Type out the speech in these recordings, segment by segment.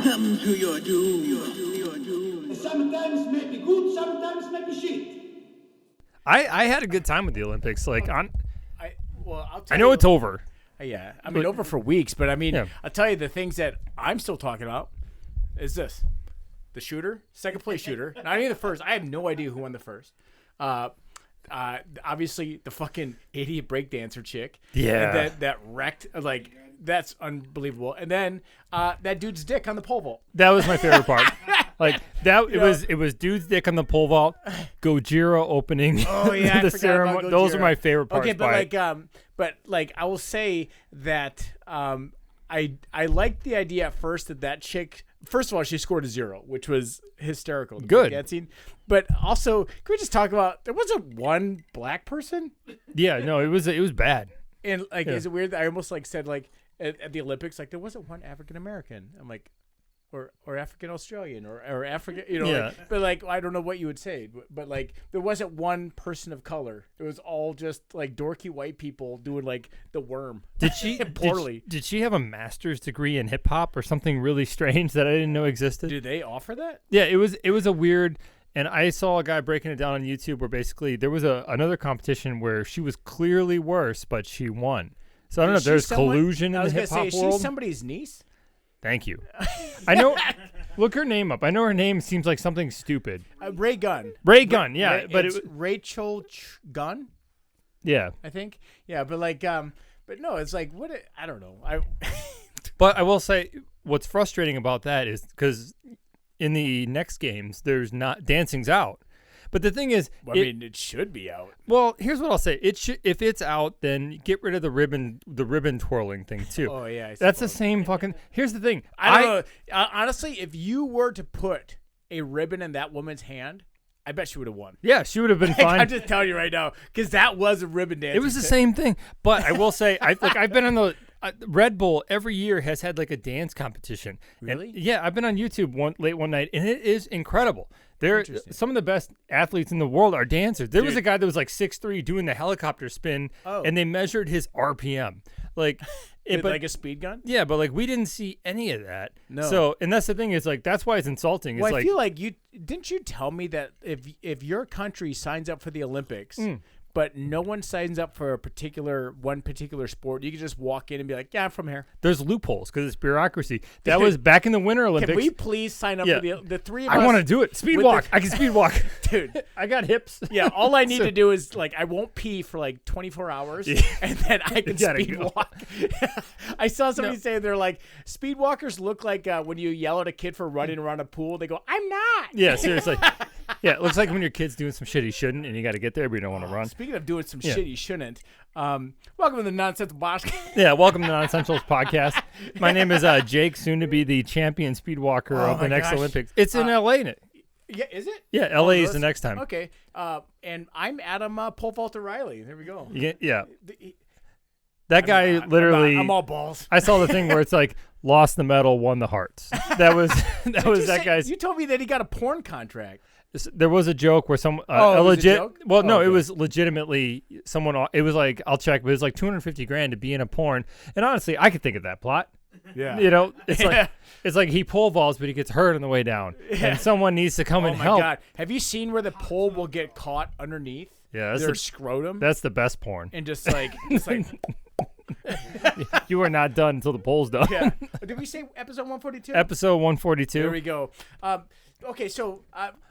Welcome to your doom. Sometimes may be good, sometimes may be shit. I had a good time with the Olympics. Like I'll tell I know you, it's over. Yeah, I mean, over for weeks, but I mean, Yeah. I'll tell you the things that I'm still talking about is this. The shooter, second place shooter, not even the first. I have no idea who won the first. Obviously, the fucking idiot breakdancer chick. Yeah. And that wrecked, like, that's unbelievable. And then that dude's dick on the pole vault. That was my favorite part. Like that, it was dude's dick on the pole vault, Gojira opening Oh yeah, the I forgot ceremony. about Those Gojira. are my favorite parts. Okay, but like I will say that I liked the idea at first that chick. First of all, she scored a 0, which was hysterical. Good. Dancing. But also, can we just talk about there wasn't one black person? Yeah, no, it was bad. And like, is it weird that I almost like said like at the Olympics, like there wasn't one African American. I'm like, or African Australian or African, Yeah. like, but like I don't know what you would say, but like there wasn't one person of color. It was all just like dorky white people doing like the worm. Did she poorly? Did she have a master's degree in hip hop or something really strange that I didn't know existed? Do they offer that? Yeah, it was a weird. And I saw a guy breaking it down on YouTube where basically there was another competition where she was clearly worse, but she won. So I don't know if there's collusion in the hip hop is world. she somebody's niece? Thank you. I know. Look her name up. I know her name seems like something stupid. Ray Gunn. Ray Gunn, yeah, but it's Rachel Gunn, yeah. I think. Yeah, but like, but no, it's like what? I don't know. But I will say, what's frustrating about that is because in the next games, there's not dancing's out. But the thing is, I mean, it should be out. Well, here's what I'll say: if it's out, then get rid of the ribbon twirling thing too. Oh yeah, that's the same fucking. Here's the thing: I don't know. Honestly, if you were to put a ribbon in that woman's hand, I bet she would have won. Yeah, she would have been fine. I'm just telling you right now, because that was a ribbon dance. It was the same thing. But I will say, I've been on the Red Bull every year has had like a dance competition. Really? And yeah, I've been on YouTube late one night, and it is incredible. Some of the best athletes in the world are dancers. There was a guy that was like 6'3" doing the helicopter spin, and they measured his RPM. Like, like a speed gun? Yeah, but like we didn't see any of that. No. So, and that's the thing is like that's why it's insulting. Well, it's I like, feel like didn't you tell me that if your country signs up for the Olympics, but no one signs up for one particular sport, you can just walk in and be like, yeah, I'm from here. There's loopholes because it's bureaucracy. That was back in the Winter Olympics. Can we please sign up for the three of us? I want to do it. Speed walk. I can speed walk. Dude. I got hips. Yeah, all I need to do is like I won't pee for like 24 hours, and then I can speed walk. I saw somebody say they're like speed walkers look like when you yell at a kid for running around a pool. They go, "I'm not." Yeah, seriously. Yeah, it looks like when your kid's doing some shit he shouldn't, and you got to get there, but you don't want to run. Speaking of doing some shit you shouldn't, welcome to the Nonsense Bosch. Yeah, welcome to the Non-Essentials podcast. My name is Jake, soon to be the champion speed walker of the next Olympics. It's in LA. Yeah, is it? Yeah, LA is the next time. Okay, and I'm Adam Pole Vaulter Riley. There we go. Yeah. That guy literally. I'm all balls. I saw the thing where it's like lost the medal, won the hearts. That was that guy's. You told me that he got a porn contract. There was a joke where some it was a joke? Well, no, it was legitimately someone. It was like I'll check, but it was like $250,000 to be in a porn. And honestly, I could think of that plot. Yeah, you know, it's like he pole vaults, but he gets hurt on the way down, and someone needs to come and help. Oh my God, have you seen where the pole will get caught underneath? Yeah, their scrotum. That's the best porn. And just like it's like. You are not done until the poll's done. Yeah. Did we say episode 142? Episode 142. There we go. Okay, so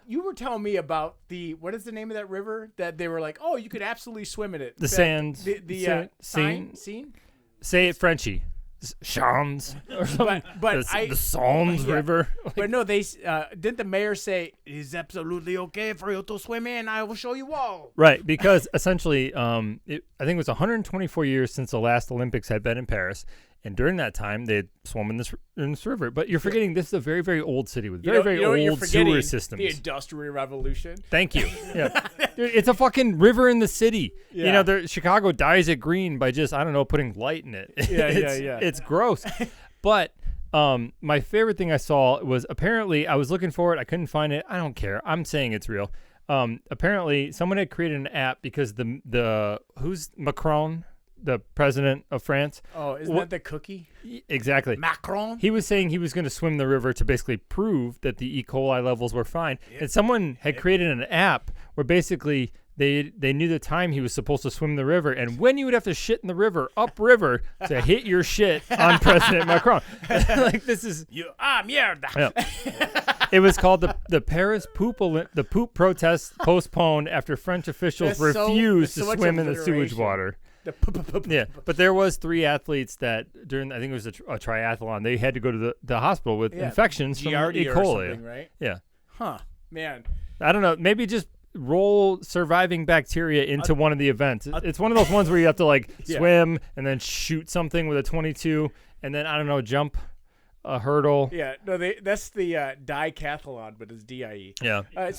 you were telling me about what is the name of that river that they were like, oh, you could absolutely swim in it. The sand. Scene? Say it Frenchy. Shans or something. But the Songs River. But no, they didn't the mayor say it's absolutely okay for you to swim in? I will show you all. Right, because essentially, I think it was 124 years since the last Olympics had been in Paris, and during that time they had swum in this river. But you're forgetting this is a very, very old city with very old sewer systems. The Industrial Revolution. Thank you. Yeah, dude, it's a fucking river in the city. Yeah. You know, Chicago dyes it green by just putting light in it. Yeah. It's gross. But my favorite thing I saw was apparently I was looking for it. I couldn't find it. I don't care. I'm saying it's real. Apparently someone had created an app because the who's Macron, the president of France. Oh, isn't that the cookie? Exactly. Macron? He was saying he was going to swim the river to basically prove that the E. coli levels were fine. And someone had created an app where basically they knew the time he was supposed to swim the river and when you would have to shit in the river, upriver, to hit your shit on President Macron. Like, this is... Mierda. Yeah. It was called the Paris the poop protest postponed after French officials refused to swim in the sewage water. Yeah, but there was 3 athletes that during, I think it was a triathlon, they had to go to the hospital with infections from E. coli. Right? Yeah. Huh, man. I don't know. Maybe just roll surviving bacteria into one of the events. It's one of those ones where you have to like swim and then shoot something with a 22 and then, I don't know, jump a hurdle. Yeah, no, that's the decathlon, but it's DIE. Yeah. I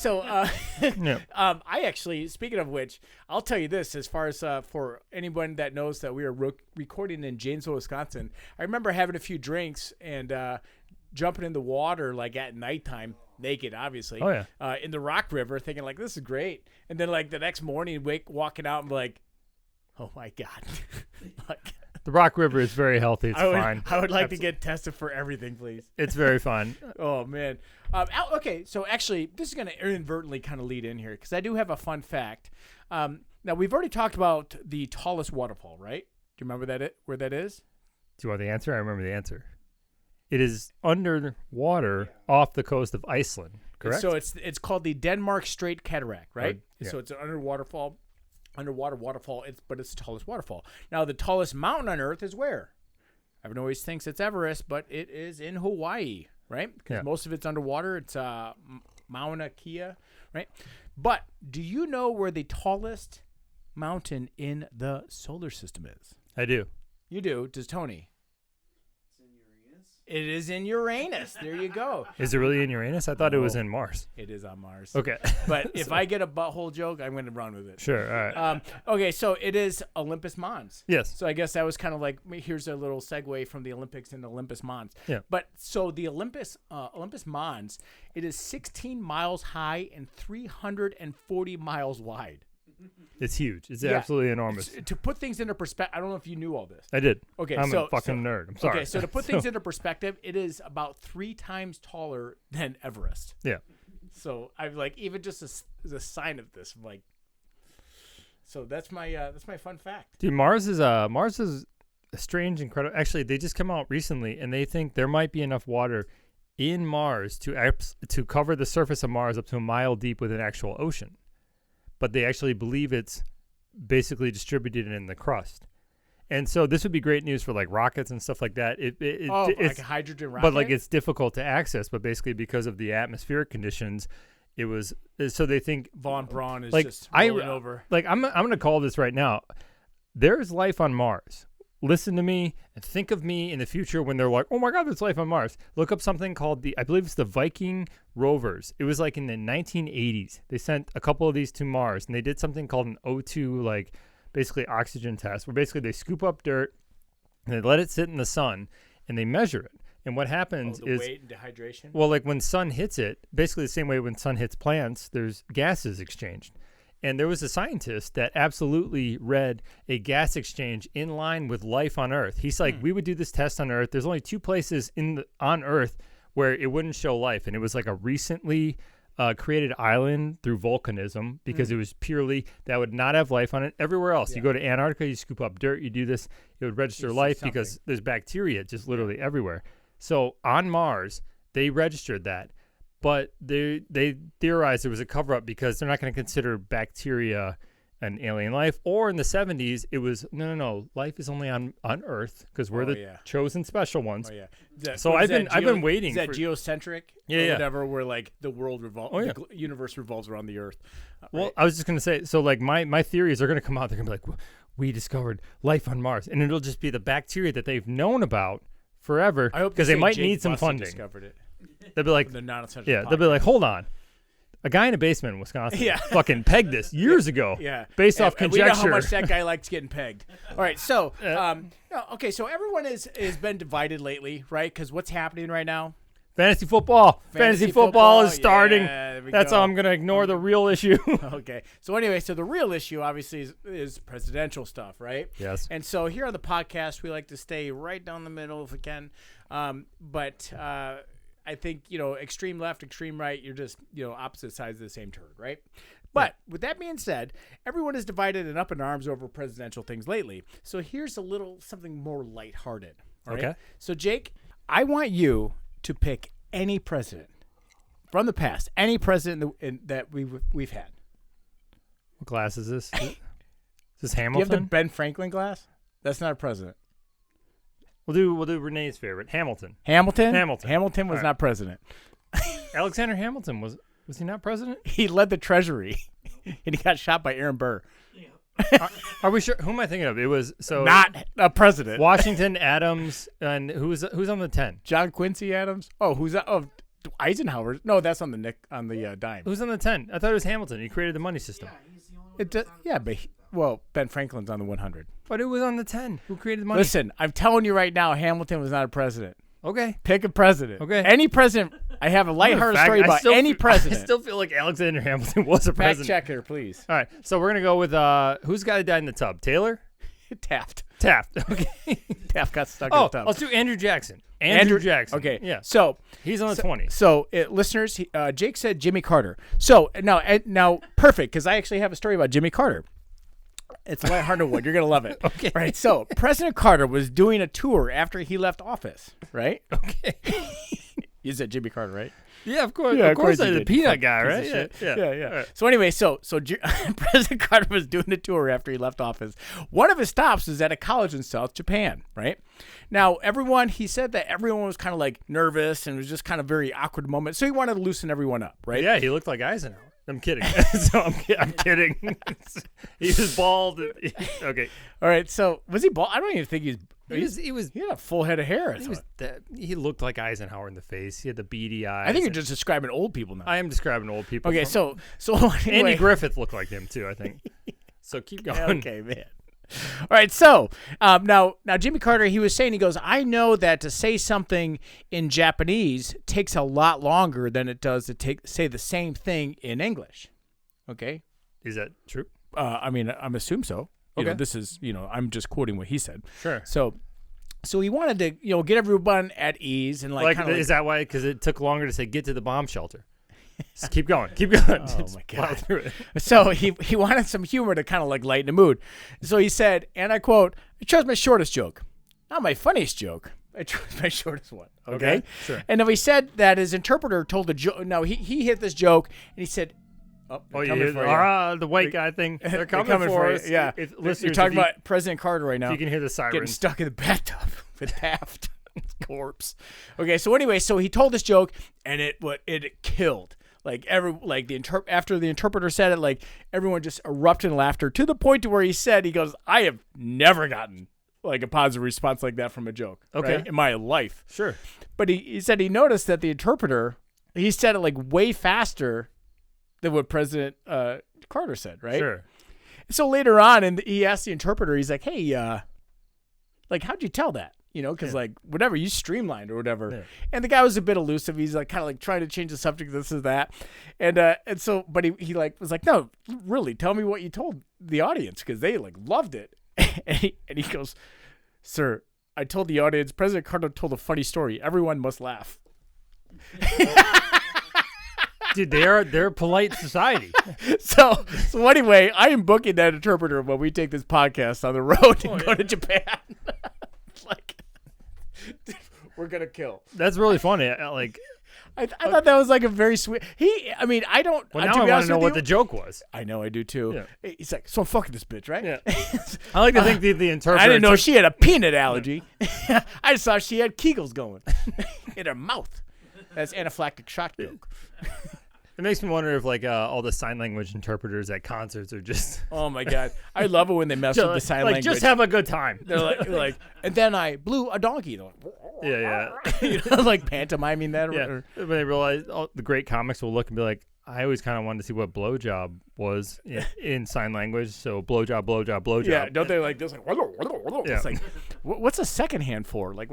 actually, speaking of which, I'll tell you this, as far as for anyone that knows that we are recording in Janesville, Wisconsin, I remember having a few drinks and jumping in the water like at nighttime, naked, obviously. Oh, yeah. In the Rock River, thinking like, this is great. And then like the next morning, walking out and be like, oh my God. The Rock River is very healthy. It's fine. I would like to get tested for everything, please. It's very fine. Oh, man. Okay, so actually, this is going to inadvertently kind of lead in here because I do have a fun fact. Now, we've already talked about the tallest waterfall, right? Do you remember where that is? Do you want the answer? I remember the answer. It is underwater off the coast of Iceland, correct? So it's called the Denmark Strait Cataract, right? Yeah. So it's an underwater waterfall, but it's the tallest waterfall. Now, the tallest mountain on Earth is where? Everyone always thinks it's Everest, but it is in Hawaii, right? Because most of it's underwater. It's Mauna Kea, right? But do you know where the tallest mountain in the solar system is? I do. You do. Does Tony? It is in Uranus. There you go. Is it really in Uranus? I thought it was in Mars. It is on Mars. Okay. But if I get a butthole joke, I'm going to run with it. Sure. All right. Okay, so it is Olympus Mons. Yes. So I guess that was kind of like, here's a little segue from the Olympics into Olympus Mons. Yeah. But so the Olympus Mons, it is 16 miles high and 340 miles wide. It's huge. It's absolutely enormous. To put things into perspective, I don't know if you knew all this. I did. Okay, I'm a fucking nerd. I'm sorry. Okay, so to put things into perspective, it is about 3 times taller than Everest. Yeah. So I'm like, even just as a sign of this, I'm like, so that's my fun fact. Dude, Mars is a strange, incredible. Actually, they just come out recently, and they think there might be enough water in Mars to cover the surface of Mars up to a mile deep with an actual ocean. But they actually believe it's basically distributed in the crust. And so this would be great news for like rockets and stuff like that. It's like a hydrogen rocket? But like it's difficult to access, but basically because of the atmospheric conditions, it was, so they think Von Braun is like, just rolling over. Like I'm going to call this right now. There's life on Mars. Listen to me and think of me in the future when they're like, oh my God, there's life on Mars. Look up something called I believe it's the Viking rovers. It was like in the 1980s. They sent a couple of these to Mars and they did something called an O2, like basically oxygen test, where basically they scoop up dirt and they let it sit in the sun and they measure it. And what happens is weight and dehydration? Well, like when sun hits it, basically the same way when sun hits plants, there's gases exchanged. And there was a scientist that absolutely read a gas exchange in line with life on Earth. He's like, we would do this test on Earth. There's only 2 places on Earth where it wouldn't show life. And it was like a recently created island through volcanism because it was purely, that would not have life on it. Everywhere else, you go to Antarctica, you scoop up dirt, you do this, it would register life because there's bacteria just literally everywhere. So on Mars, they registered that. But they theorized it was a cover-up because they're not going to consider bacteria an alien life. Or in the 70s, it was, no, life is only on Earth because we're the chosen special ones. Oh, yeah. So I've been waiting. Is that geocentric? Yeah. Whatever, where like the world the universe revolves around the Earth. Well, I was just going to say, so like my theories are going to come out. They're going to be like, we discovered life on Mars. And it'll just be the bacteria that they've known about forever because they might need some funding. Discovered it. They'll be like, they'll be like, hold on. A guy in a basement in Wisconsin fucking pegged this years ago based off conjecture. We know how much that guy likes getting pegged. All right, so, so everyone has been divided lately, right? Because what's happening right now? Fantasy football. Fantasy football is starting. Yeah, there we That's go. how I'm going to ignore the real issue. Okay. So anyway, so the real issue obviously is presidential stuff, right? Yes. And so here on the podcast, we like to stay right down the middle if we can. But I think, extreme left, extreme right, you're just, opposite sides of the same turd, right? But with that being said, everyone is divided and up in arms over presidential things lately. So here's something more lighthearted. Right? Okay. So Jake, I want you to pick any president from the past, any president that we've had. What glass is this? Is this Do you Hamilton? have the Ben Franklin glass? That's not a president. We'll do Renee's favorite, Hamilton. Hamilton was All right. not president. Alexander Hamilton was he not president? He led the Treasury, and he got shot by Aaron Burr. Are we sure? Who am I thinking of? It was Not a president. Washington, Adams, and who's on the 10? John Quincy Adams. Oh, who's that? Oh, Eisenhower. No, that's on the dime. Who's on the 10? I thought it was Hamilton. He created the money system. But Ben Franklin's on the 100. But it was on the 10. Who created the money? Listen, I'm telling you right now, Hamilton was not a president. Okay. Pick a president. Okay. Any president. I have a lighthearted story about any president. I still feel like Alexander Hamilton was a Fact president. checker, please. All right. So we're going to go with who's the guy that died in the tub? Taylor? Taft. Okay. Taft got stuck in the tub. Let's do Andrew Jackson. Andrew Jackson. Okay. Yeah. So he's on the 20. So, listeners, Jake said Jimmy Carter. So now perfect, because I actually have a story about Jimmy Carter. It's a lighthearted one. You're gonna love it. Okay. Right. So President Carter was doing a tour after he left office. Right. Okay. You said Jimmy Carter, right? Yeah, of course. Yeah, of course, you the did. peanut Fucking guy, piece of right? shit. Yeah. All right. Right. So anyway, so President Carter was doing a tour after he left office. One of his stops was at a college in South Japan, right? Now, he said that everyone was kind of like nervous and it was just kind of very awkward moment. So he wanted to loosen everyone up, right? Yeah, he looked like Eisenhower. I'm kidding. I'm kidding. He was bald. Okay. All right. So was he bald? I don't even think he was. He had a full head of hair. He looked like Eisenhower in the face. He had the beady eyes. I think you're just describing old people now. I am describing old people. Okay. So anyway. Andy Griffith looked like him too, I think. So keep going. Okay, man. All right, so now Jimmy Carter, he was saying, he goes, I know that to say something in Japanese takes a lot longer than it does to say the same thing in English. Okay? Is that true? I mean, I'm assuming so. Okay. This is, I'm just quoting what he said. Sure. So he wanted to, get everyone at ease and is that why? Because it took longer to say get to the bomb shelter. Just keep going. Keep going. Oh my God. Through it. So he wanted some humor to kind of like lighten the mood. So he said, and I quote, I chose my shortest joke, not my funniest joke. I chose my shortest one. Okay. Sure. And then he said that his interpreter told the joke. No, he hit this joke and he said, the white guy thing. They're coming for us. Yeah. You're talking about President Carter right now. You can hear the sirens. Getting stuck in the bathtub with Taft. Corpse. Okay. So anyway, he told this joke and it killed. After the interpreter said it, like everyone just erupted in laughter to the point to where he goes, I have never gotten like a positive response like that from a joke. Okay. Right, in my life. Sure. But he said he noticed that the interpreter, he said it like way faster than what President Carter said. Right. Sure. So later on, and he asked the interpreter, he's like, hey, how'd you tell that? Because whatever, you streamlined or whatever. Yeah. And the guy was a bit elusive. He's like kind of like trying to change the subject, this is that. And so, but he was like, no, really, tell me what you told the audience because they like loved it. and he goes, sir, I told the audience, President Carter told a funny story. Everyone must laugh. Dude, they're a polite society. So anyway, I am booking that interpreter when we take this podcast on the road and go to Japan. We're gonna kill. That's really funny. I thought that was like a very sweet. I don't. Well, now I want to know what the joke was. I know, I do too. Yeah. He's like, so I'm fucking this bitch, right? Yeah. I like to think the interpreter. I didn't know she had a peanut allergy. I just thought she had Kegels going in her mouth. That's anaphylactic shock joke. It makes me wonder if all the sign language interpreters at concerts are just. Oh my God, I love it when they mess with the sign language. Just have a good time. They're like, and then I blew a donkey. They're like, yeah. like pantomiming that. Yeah. When they realize the great comics will look and be like, I always kind of wanted to see what blowjob was in sign language. So blowjob, blowjob, blowjob. Yeah, don't they like this? Like, Yeah. it's like, what's a second hand for? Like,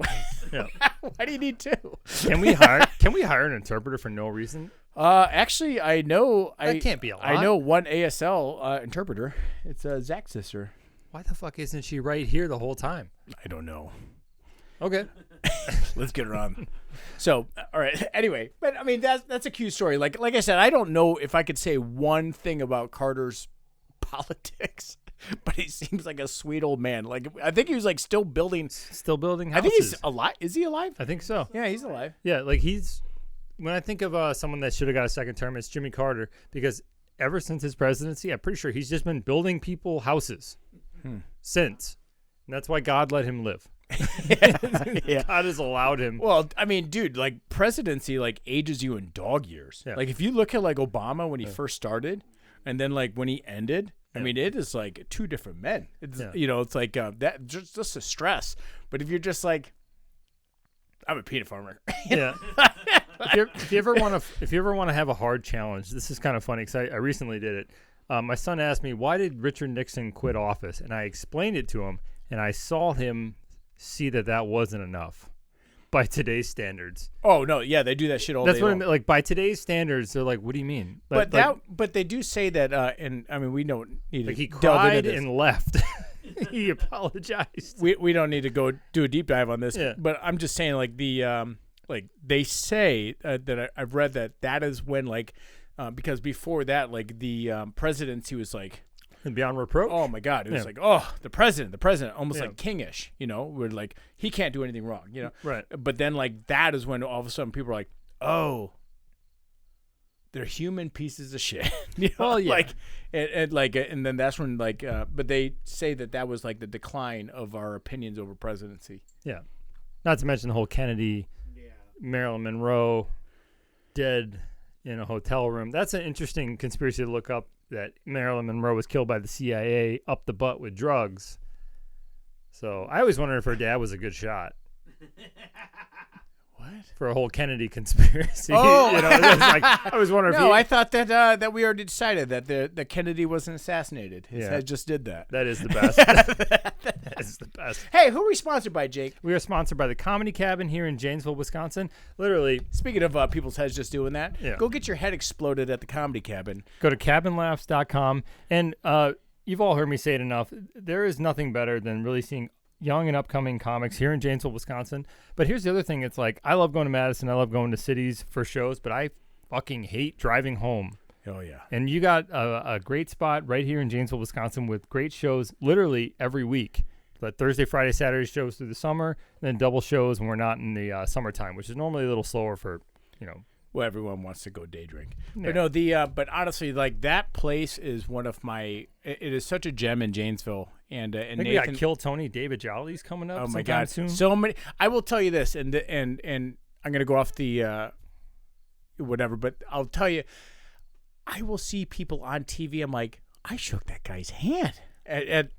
Yeah. why do you need two? Can we hire an interpreter for no reason? Actually, I know. That can't be a lot. I know one ASL interpreter. It's Zach's sister. Why the fuck isn't she right here the whole time? I don't know. Okay. Let's get her on. So, all right. Anyway, but I mean that's a cute story. Like I said, I don't know if I could say one thing about Carter's politics, but he seems like a sweet old man. Like I think he was like still building Houses. I think he's alive. Is he alive? I think so. Yeah, he's alive. Yeah, like when I think of someone that should have got a second term, it's Jimmy Carter, because ever since his presidency, I'm pretty sure he's just been building people houses since. And that's why God let him live. Yeah. God has allowed him. Well, I mean, dude, like presidency like ages you in dog years. Yeah. Like if you look at like Obama when he first started and then like when he ended, I mean, it is like two different men. It's it's like that just a stress. But if you're just like, I'm a peanut farmer. Yeah. If you ever want to have a hard challenge, this is kind of funny because I recently did it. My son asked me, why did Richard Nixon quit office? And I explained it to him, and I saw him see that wasn't enough by today's standards. Oh no, yeah, they do that shit all That's day what long. I mean. Like by today's standards, they're like, "What do you mean?" But they do say that, and I mean, we don't need Like to he delve cried into this. and left. He apologized. We don't need to go do a deep dive on this. Yeah. But I'm just saying, like like they say that I've read that is when because before that, like the presidency was like. And beyond reproach. Oh my God! It was Yeah. like, oh, the president, almost like kingish, where like he can't do anything wrong, Right. But then like that is when all of a sudden people are like, oh, they're human pieces of shit. Well, yeah. Like, and then that's when but they say that was like the decline of our opinions over presidency. Yeah. Not to mention the whole Kennedy, Marilyn Monroe, dead in a hotel room. That's an interesting conspiracy to look up. That Marilyn Monroe was killed by the CIA up the butt with drugs. So I always wondered if her dad was a good shot. What? For a whole Kennedy conspiracy. Oh. It was like, I was wondering No, if I thought that we already decided that Kennedy wasn't assassinated. His Yeah. head just did that. that is the best. That is the best. Hey, who are we sponsored by, Jake? We are sponsored by the Comedy Cabin here in Janesville, Wisconsin. Literally, Speaking of people's heads just doing that, Yeah. go get your head exploded at the Comedy Cabin. go to cabinlaughs.com. And you've all heard me say it enough. There is nothing better than really seeing young and upcoming comics here in Janesville, Wisconsin. But here's the other thing. It's like, I love going to Madison. I love going to cities for shows, but I fucking hate driving home. Oh, yeah. And you got a great spot right here in Janesville, Wisconsin with great shows literally every week. But Thursday, Friday, Saturday shows through the summer, then double shows when we're not in the summertime, which is normally a little slower for, Well, everyone wants to go day drink. Yeah. But no, but honestly, like that place is one of my. It is such a gem in Janesville, and I think we Nathan. got Kill Tony, David Jolly's coming up Oh my sometime God! soon. So many. I will tell you this, and I'm gonna go off the whatever, but I'll tell you, I will see people on TV. I'm like, I shook that guy's hand at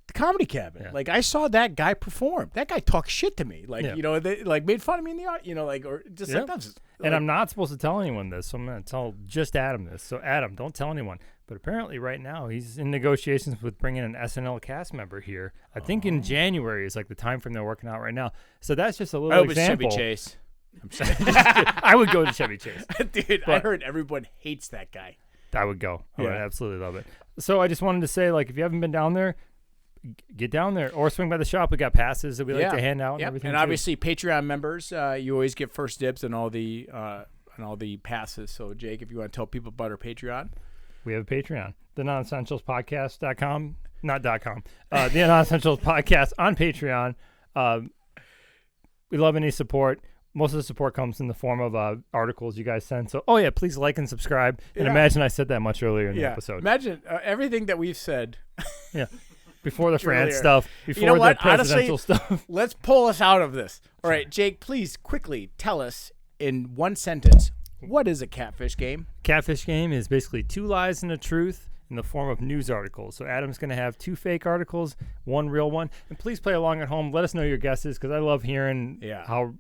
the Comedy Cabin. Yeah. Like I saw that guy perform. That guy talked shit to me. Like Yeah. they like made fun of me in the audience. Like or just Yeah. like that's. And I'm not supposed to tell anyone this, so I'm going to tell just Adam this. So, Adam, don't tell anyone. But apparently right now he's in negotiations with bringing an SNL cast member here. I think in January is like the time frame they're working out right now. So that's just a little I hope it's example. Chevy Chase. I'm sorry. I would go to Chevy Chase. Dude, I But- heard everyone hates that guy. I would go. I would Yeah. absolutely love it. So I just wanted to say, like, if you haven't been down there, get down there or swing by the shop. We got passes that we like to hand out and everything. And too. obviously Patreon members, you always get first dibs on all the passes. So Jake, if you want to tell people about our Patreon. We have a Patreon, the nonessentialspodcast.com, not .com, the non-essentials podcast on Patreon. We love any support. Most of the support comes in the form of articles you guys send. So, please like and subscribe. And Yeah. imagine I said that much earlier in the episode. Imagine everything that we've said. Yeah. Before the France Earlier. stuff, before You know what? the presidential Honestly, stuff. Let's pull us out of this. All right, Jake, please quickly tell us in one sentence, what is a catfish game? Catfish game is basically two lies and a truth in the form of news articles. So Adam's going to have two fake articles, one real one. And please play along at home. Let us know your guesses because I love hearing how,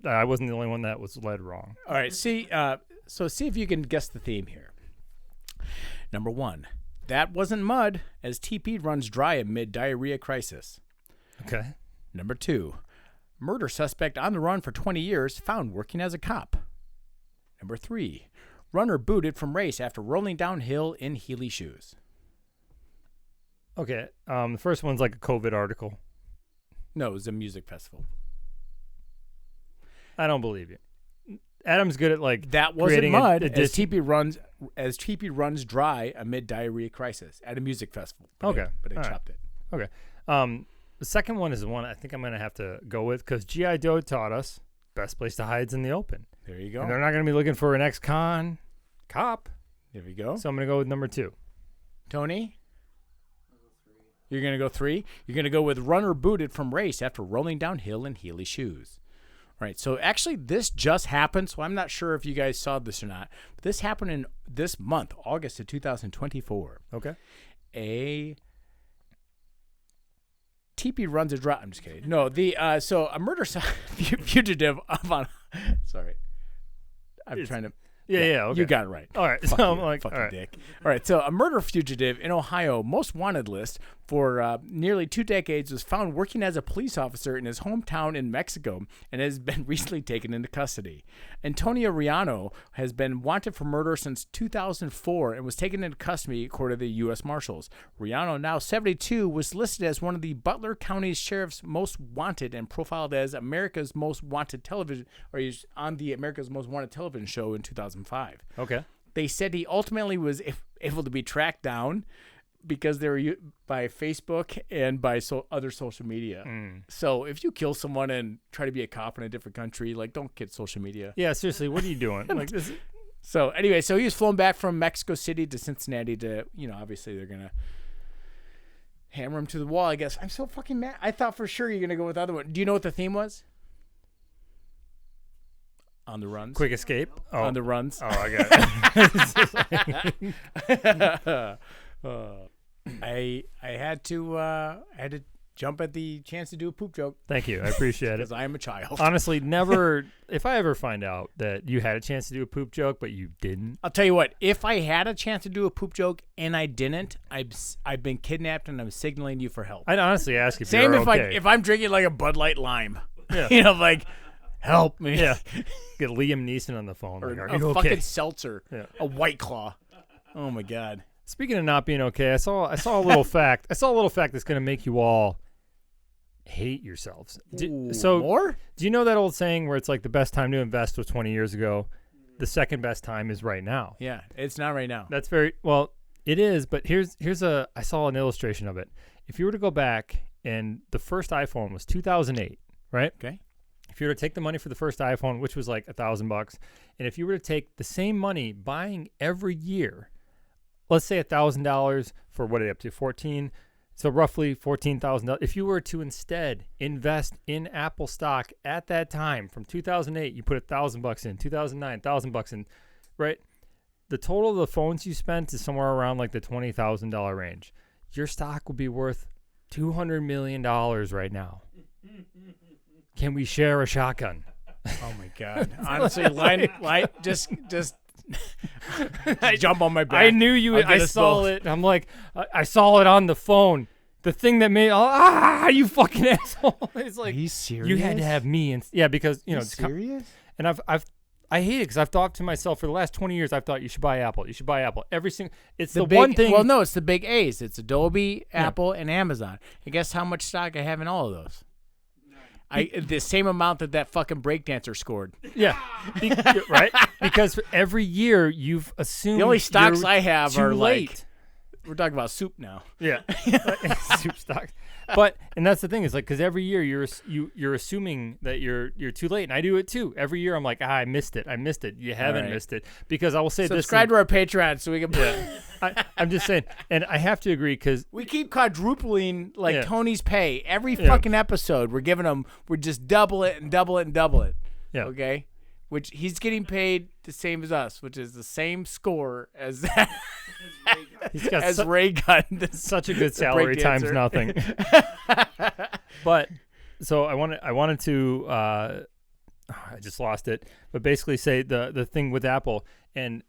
I wasn't the only one that was led wrong. All right, see, So see if you can guess the theme here. Number 1, that wasn't mud as TP runs dry amid diarrhea crisis. Okay. Number 2, murder suspect on the run for 20 years found working as a cop. Number 3, runner booted from race after rolling downhill in Heeley shoes. Okay. The first one's like a COVID article. No, it was a music festival. I don't believe you. Adam's good at like That wasn't creating mud a as TP runs dry amid diarrhea crisis at a music festival. But I chopped it. Okay. The second one is the one I think I'm going to have to go with because G.I. Joe taught us best place to hide is in the open. There you go. And they're not going to be looking for an ex-con cop. There we go. So I'm going to go with number 2. Tony? You're going to go 3? You're going to go with runner booted from race after rolling downhill in Heeley shoes. All right, so actually this just happened, so I'm not sure if you guys saw this or not. But this happened in this month, August of 2024. Okay. A TP runs a drop. I'm just kidding. No, so a murder fugitive up on. Sorry, I'm trying to. Yeah. Okay. You got it right. All right. Fuck so you, I'm like, fucking all right. dick. All right. So a murder fugitive in Ohio most wanted list for nearly 2 decades was found working as a police officer in his hometown in Mexico and has been recently taken into custody. Antonio Riano has been wanted for murder since 2004 and was taken into custody according to the U.S. Marshals. Riano, now 72, was listed as one of the Butler County Sheriff's most wanted and profiled as America's Most Wanted television, or he's on the America's Most Wanted television show in 2005. Okay. They said he ultimately was able to be tracked down because they were by Facebook and by other social media. So if you kill someone and try to be a cop in a different country, like, don't get social media. Yeah, seriously, what are you doing? Like this. So anyway, so he was flown back from Mexico City to Cincinnati to, obviously they're gonna hammer him to the wall. I guess I'm so fucking mad. I thought for sure you're gonna go with the other one. Do you know what the theme was? On the runs. Quick escape. Oh. On the runs. Oh, I got it. I had to jump at the chance to do a poop joke Thank you. I appreciate it. because I am a child. Honestly, never. If I ever find out that you had a chance to do a poop joke but you didn't, I'll tell you what. If I had a chance to do a poop joke and I didn't, I've been kidnapped and I'm signaling you for help. I'd honestly ask if Same you're if okay. if I'm drinking like a Bud Light Lime. Yeah. Like help me. Yeah. Get Liam Neeson on the phone. Or Like, are a you fucking okay? seltzer. Yeah. A White Claw. Oh my God. Speaking of not being okay, I saw a little fact. I saw a little fact that's going to make you all hate yourselves. More? Do you know that old saying where it's like the best time to invest was 20 years ago? The second best time is right now. Yeah, it's not right now. That's very well. It is, but I saw an illustration of it. If you were to go back and the first iPhone was 2008, right? Okay. If you were to take the money for the first iPhone, which was like $1,000, and if you were to take the same money buying every year, let's say $1,000 for what are they up to 14, so roughly $14,000. If you were to instead invest in Apple stock at that time from 2008, you put $1,000 in, 2009, $1,000 in, right? The total of the phones you spent is somewhere around like the $20,000 range. Your stock will be worth $200 million right now. Can we share a shotgun? Oh my God! Honestly, line, just jump on my back. I knew you. I saw both. it. I'm like, I saw it on the phone. The thing that made you fucking asshole. It's like, are you serious? You had to have me, and yeah, because Are you serious? And I hate it because I've thought to myself for the last 20 years. I've thought you should buy Apple. You should buy Apple. Every single. It's the big, one thing. Well, no, it's the big A's. It's Adobe, Apple, and Amazon. And guess how much stock I have in all of those? The same amount that fucking breakdancer scored. Yeah, right. Because every year you've assumed The only stocks I have too are late. like. We're talking about soup now. Yeah, soup stocks. And that's the thing is like because every year you're assuming that you're too late, and I do it too. Every year I'm like, I missed it. You haven't missed it because I will say subscribe to our Patreon so we can. I'm just saying, and I have to agree because we keep quadrupling Tony's pay every fucking episode. We're just double it and double it and double it. Yeah. Okay. Which he's getting paid the same as us, which is the same score as he's got as Ray Gunn. Such a good salary times nothing. But so I wanted to I just lost it. But basically, say the thing with Apple, and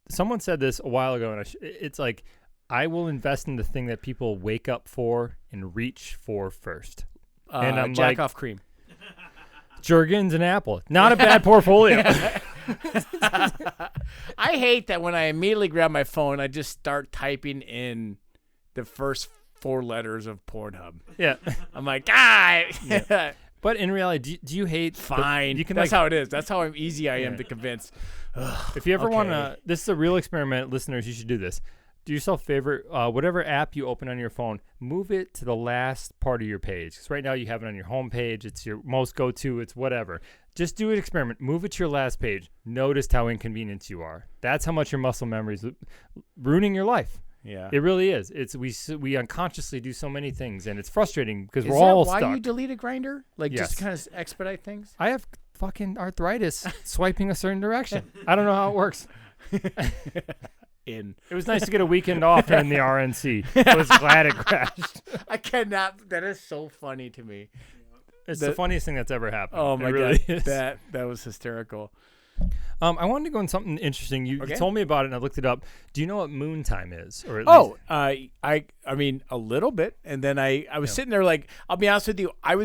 someone said this a while ago, and it's like, I will invest in the thing that people wake up for and reach for first. And I'm jack like, off cream. Jergens and Apple. Not a bad portfolio. I hate that when I immediately grab my phone, I just start typing in the first 4 letters of Pornhub. Yeah. I'm like, ah. Yeah. But in reality, do you hate? Fine. You can That's how it is. That's how easy I am to convince. If you ever Okay. want to, this is a real experiment, listeners. You should do this. Do yourself a favor. Whatever app you open on your phone, move it to the last part of your page. Because right now you have it on your home page. It's your most go-to. It's whatever. Just do an experiment. Move it to your last page. Notice how inconvenient you are. That's how much your muscle memory is ruining your life. Yeah. It really is. It's we unconsciously do so many things, and it's frustrating because Is we're all that why stuck. you deleted Grindr? Like, just Yes. to kind of expedite things? I have fucking arthritis swiping a certain direction. I don't know how it works. In. It was nice to get a weekend off in the RNC. I was glad it crashed. I cannot. That is so funny to me. It's the funniest thing that's ever happened. Oh, It my really God. is. That was hysterical. I wanted to go on something interesting. You told me about it, and I looked it up. Do you know what moon time is? Or at least... I mean, a little bit. And then I was sitting there like, I'll be honest with you, I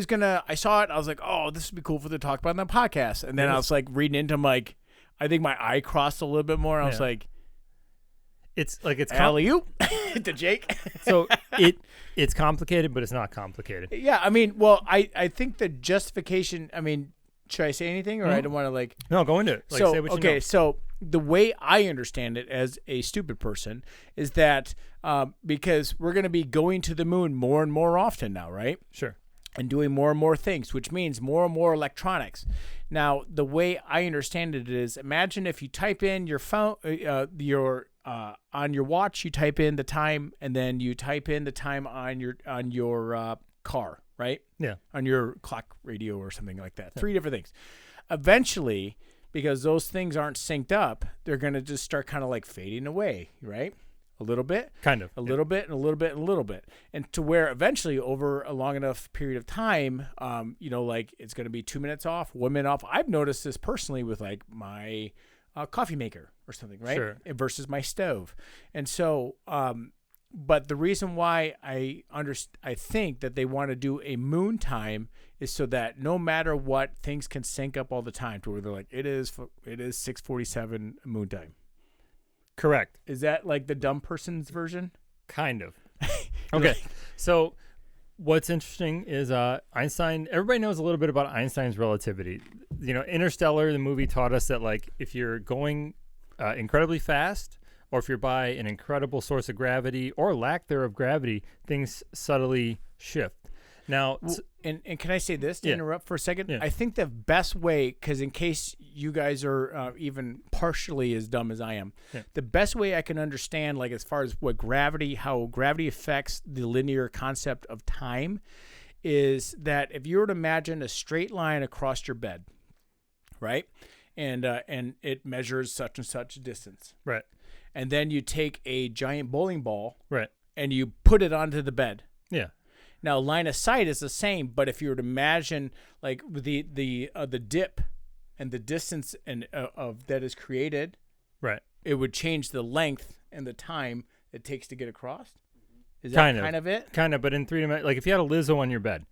saw it. I was like, oh, this would be cool for them to talk about on the podcast. And then I was like reading into them, like, I think my eye crossed a little bit more. I was like, it's alley-oop to Jake. So it's complicated, but it's not complicated. Yeah, I mean, well, I think the justification, I mean, should I say anything, or I don't want to like? No, go into it. Like, say what you know. So the way I understand it as a stupid person is that because we're going to be going to the moon more and more often now, right? Sure. And doing more and more things, which means more and more electronics. Now, the way I understand it is, imagine if you type in your phone, on your watch, you type in the time, and then you type in the time on your car, right? Yeah. On your clock radio or something like that. 3 different things. Eventually, because those things aren't synced up, they're going to just start kind of like fading away, right? A little bit. Kind of. A little bit and a little bit and a little bit. And to where eventually over a long enough period of time, like it's going to be 2 minutes off, 1 minute off. I've noticed this personally with like my coffee maker or something, right? Sure. Versus my stove. And so, but the reason why I think that they want to do a moon time is so that no matter what, things can sync up all the time to where they're like, it is 6:47 moon time. Correct. Is that like the dumb person's version? Kind of. Okay. So what's interesting is Einstein, everybody knows a little bit about Einstein's relativity. You know, Interstellar, the movie, taught us that like if you're going incredibly fast, or if you're by an incredible source of gravity or lack thereof gravity, things subtly shift. Now, and can I say this to interrupt for a second? Yeah. I think the best way, because in case you guys are even partially as dumb as I am, the best way I can understand, like as far as how gravity affects the linear concept of time, is that if you were to imagine a straight line across your bed, right, and it measures such and such distance, right, and then you take a giant bowling ball, right, and you put it onto the bed. Yeah. Now, line of sight is the same, but if you were to imagine like the dip and the distance of that is created, right, it would change the length and the time it takes to get across. Is that kind of it? Kind of, but in 3 dimensions. Like if you had a Lizzo on your bed,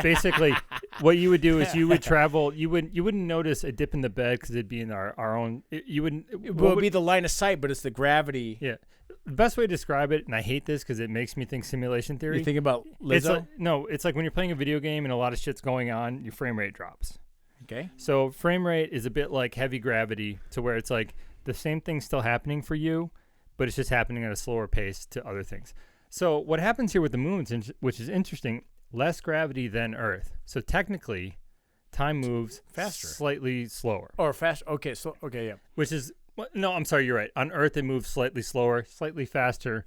basically, what you would do is you would travel. You wouldn't notice a dip in the bed because it'd be in our own. You wouldn't. It would be the line of sight, but it's the gravity. Yeah. The best way to describe it, and I hate this because it makes me think simulation theory. You think about Lizzo? It's like when you're playing a video game and a lot of shit's going on, your frame rate drops. Okay. So frame rate is a bit like heavy gravity, to where it's like the same thing's still happening for you, but it's just happening at a slower pace to other things. So what happens here with the moon, which is interesting, less gravity than Earth. So technically, time moves faster, slightly slower. Or fast. Okay. So yeah. Which is. No, I'm sorry, you're right. On Earth, it moves slightly slower, slightly faster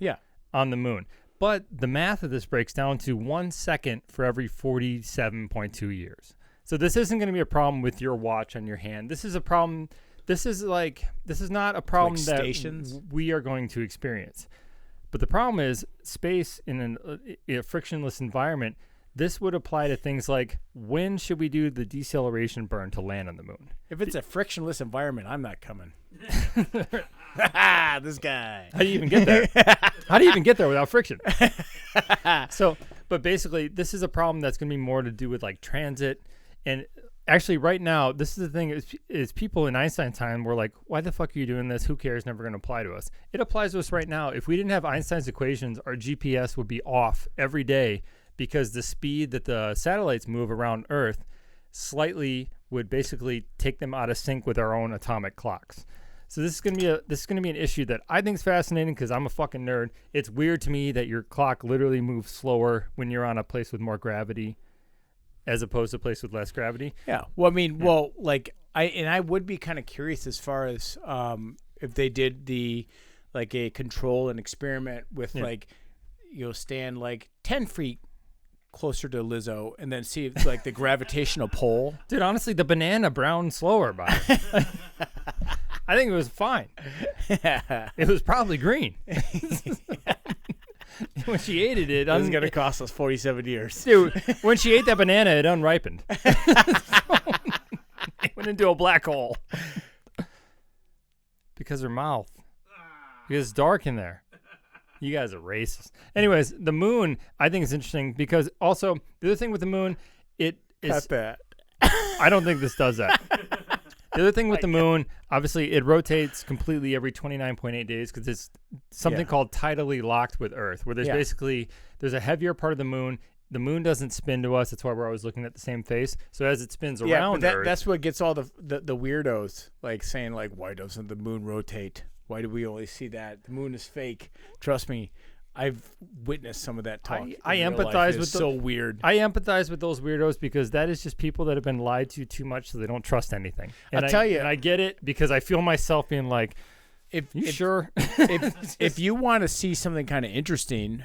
on the moon. But the math of this breaks down to 1 second for every 47.2 years. So this isn't going to be a problem with your watch on your hand. This is a problem. This is not a problem like that stations? We are going to experience. But the problem is space in a frictionless environment, this would apply to things like when should we do the deceleration burn to land on the moon? If it's a frictionless environment, I'm not coming. This guy. How do you even get there? How do you even get there without friction? But basically, this is a problem that's going to be more to do with like transit. And actually, right now, this is the thing: is people in Einstein's time were like, "Why the fuck are you doing this? Who cares? Never going to apply to us." It applies to us right now. If we didn't have Einstein's equations, our GPS would be off every day because the speed that the satellites move around Earth slightly would basically take them out of sync with our own atomic clocks. So this is gonna be an issue that I think is fascinating because I'm a fucking nerd. It's weird to me that your clock literally moves slower when you're on a place with more gravity, as opposed to a place with less gravity. Yeah. Well, I mean, well, like I would be kind of curious as far as if they did like a control and experiment with like stand like 10 feet closer to Lizzo and then see if, like the gravitational pull. Dude, honestly, the banana browned slower by it. I think it was fine. It was probably green. When she ate it, It was going to cost us 47 years. Dude, when she ate that banana, it unripened. It went into a black hole. Because her mouth. Because it's dark in there. You guys are racist. Anyways, the moon, I think is interesting because also, the other thing with the moon, it is... Cut that. I don't think this does that. The other thing with the moon, obviously, it rotates completely every 29.8 days because it's something called tidally locked with Earth, where there's a heavier part of the moon. The moon doesn't spin to us. That's why we're always looking at the same face. So as it spins around Earth, that's what gets all the weirdos like saying like, why doesn't the moon rotate? Why do we always see that? The moon is fake. Trust me. I've witnessed some of that talk. I empathize with so weird. I empathize with those weirdos because that is just people that have been lied to too much, so they don't trust anything. And I get it because I feel myself being like, if you want to see something kind of interesting,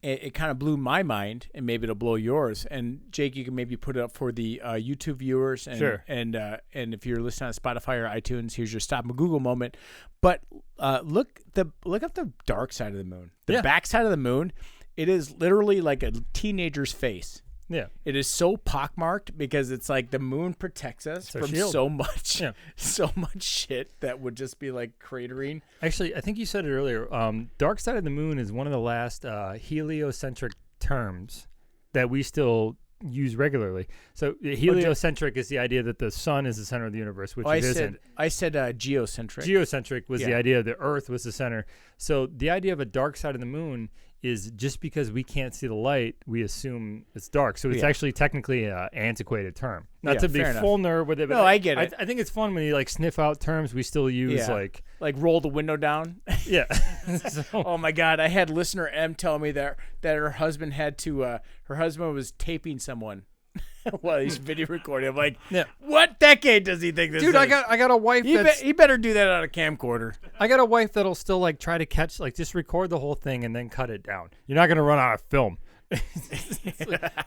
it kind of blew my mind, and maybe it'll blow yours. And Jake, you can maybe put it up for the YouTube viewers, and sure. And if you're listening on Spotify or iTunes, here's your stop and Google moment. But look up the dark side of the moon, the back side of the moon. It is literally like a teenager's face. Yeah, it is so pockmarked because it's like the moon protects us from so much shit that would just be like cratering. Actually, I think you said it earlier. Dark side of the moon is one of the last heliocentric terms that we still use regularly. So heliocentric is the idea that the sun is the center of the universe, which it isn't. I said geocentric. Geocentric was the idea that Earth was the center. So the idea of a dark side of the moon is just because we can't see the light, we assume it's dark. So it's actually technically an antiquated term. Not to be full nerd with it, but I get it. I think it's fun when you like sniff out terms we still use, like roll the window down. Yeah. Oh my God! I had listener M tell me that her husband had to. Her husband was taping someone while he's video recording. I'm like, what decade does he think this is? Dude, I got a wife he better do that on a camcorder. I got a wife that'll still like try to catch, like just record the whole thing and then cut it down. You're not going to run out of film.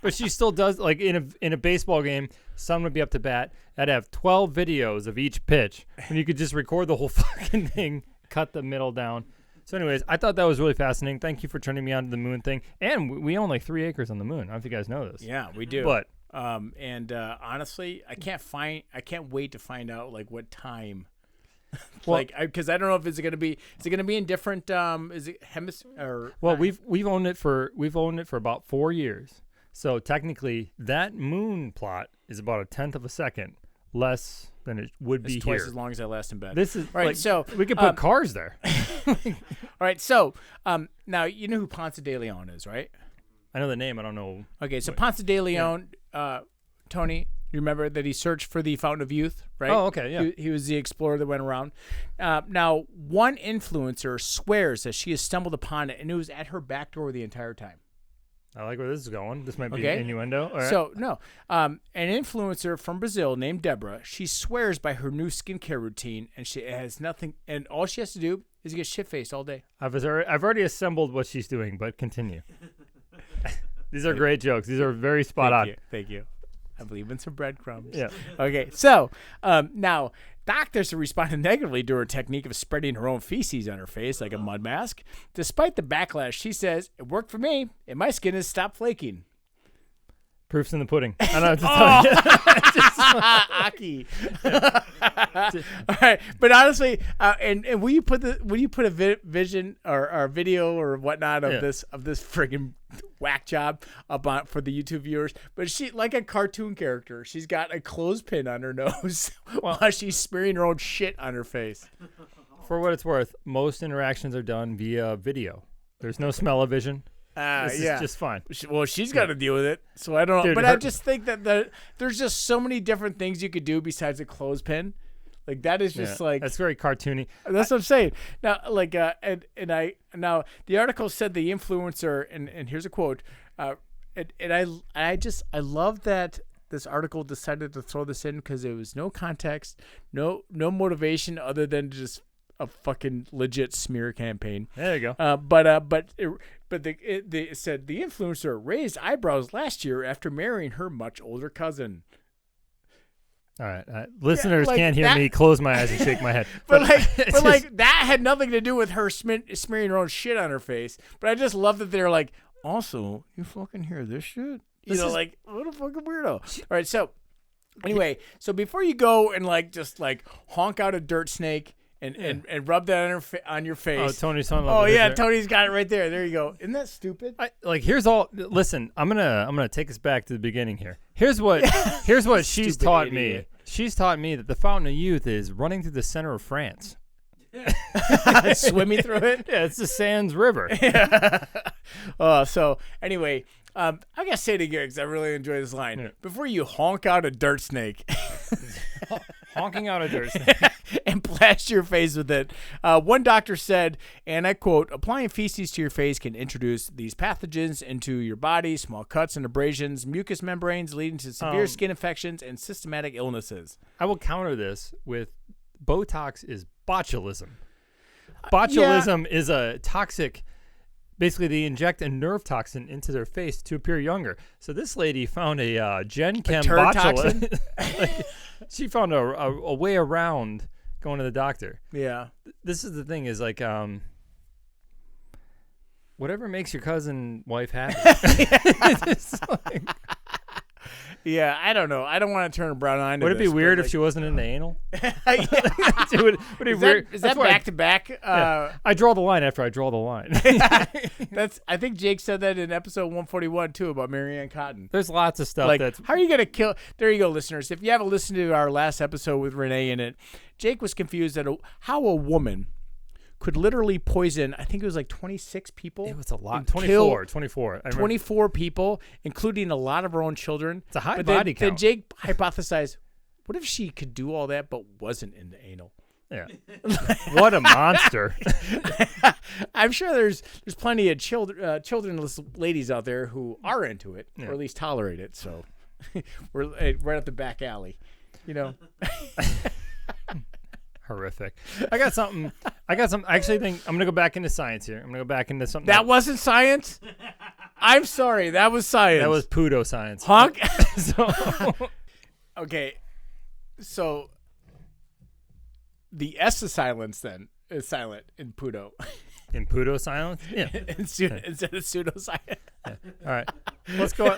But she still does, like in a baseball game, someone would be up to bat. I'd have 12 videos of each pitch when you could just record the whole fucking thing, cut the middle down. So anyways, I thought that was really fascinating. Thank you for turning me on to the moon thing. And we own like 3 acres on the moon. I don't know if you guys know this. Yeah, we do. But honestly, I can't wait to find out like what time. Because I don't know if is it gonna be in different is it hemisphere? Well, we've owned it for about 4 years. So technically, that moon plot is about 1/10 of a second less than it would be twice here. as long as I last in bed. This is right. So we could put cars there. All right. So now you know who Ponce de Leon is, right? I know the name. I don't know. Okay, so Ponce de Leon, Tony, you remember that he searched for the Fountain of Youth, right? Oh, okay, yeah. He was the explorer that went around. Now, one influencer swears that she has stumbled upon it, and it was at her back door the entire time. I like where this is going. This might be innuendo. All right. So, no. An influencer from Brazil named Deborah, she swears by her new skincare routine, and she has nothing, and all she has to do is get shit-faced all day. I've already assembled what she's doing, but continue. These are great jokes. These are very spot on. Thank you. I believe in some breadcrumbs. Yeah. Okay. So now doctors have responded negatively to her technique of spreading her own feces on her face like a mud mask. Despite the backlash, she says, "It worked for me, and my skin has stopped flaking." Proof's in the pudding. I don't know what to tell you. Aki. All right, but honestly, and will you put a vision or video or whatnot of this friggin' whack job up on for the YouTube viewers? But she, like a cartoon character, she's got a clothespin on her nose while she's smearing her own shit on her face. For what it's worth, most interactions are done via video. There's no smell-o-vision. This is just fine. Well, she's got to deal with it, so I don't know. Dude, but I just think that there's just so many different things you could do besides a clothespin. Like that is just like that's very cartoony. That's what I'm saying. Now, like, now the article said the influencer, and here's a quote. And I love that this article decided to throw this in because there was no context, no motivation other than just a fucking legit smear campaign. There you go. But it said the influencer raised eyebrows last year after marrying her much older cousin. All right, listeners can't hear me close my eyes and shake my head. but that had nothing to do with her smearing her own shit on her face. But I just love that they're like, also, you fucking hear this shit? Like, what a fucking weirdo. All right, so anyway, so before you go and just honk out a dirt snake and rub that on your face. Oh, Tony's on. Oh yeah, Tony's got it right there. There you go. Isn't that stupid? Listen, I'm gonna take us back to the beginning here. Here's what she's taught me. She's taught me that the fountain of youth is running through the center of France. Swimming through it. Yeah, it's the Sands River. So anyway, I gotta say it again because I really enjoy this line. Yeah. Before you honk out a dirt snake. Honking out a dirt snake. And blast your face with it. One doctor said, and I quote, applying feces to your face can introduce these pathogens into your body, small cuts and abrasions, mucous membranes leading to severe skin infections and systematic illnesses. I will counter this with Botox is botulism. Botulism is a toxic. Basically, they inject a nerve toxin into their face to appear younger. So this lady found a Gen Chem botulism. She found a way around going to the doctor. Yeah. This is the thing is whatever makes your cousin wife happy. Yeah, I don't know. I don't want to turn a brown eye. Would it be weird if she wasn't in the anal? Would it be weird? Is that back to back? I draw the line after I draw the line. I think Jake said that in episode 141 too about Marianne Cotton. There's lots of stuff that's. How are you gonna kill? There you go, listeners. If you haven't listened to our last episode with Renee in it, Jake was confused at how a woman could literally poison, I think it was like 26 people. It was a lot. 24. 24 people, including a lot of her own children. It's a high body count. Then Jake hypothesized, what if she could do all that but wasn't in the anal? Yeah. What a monster. I'm sure there's plenty of childrenless ladies out there who are into it, or at least tolerate it. So we're right up the back alley, Horrific. I got something. I actually think I'm going to go back into science here. I'm going to go back into something. That wasn't science? I'm sorry. That was science. That was pseudo-science. Honk? Okay. So the S is silence then. Is silent in Pudo. In Pudo silence? Yeah. Instead of pseudoscience. Yeah. All right. Let's go.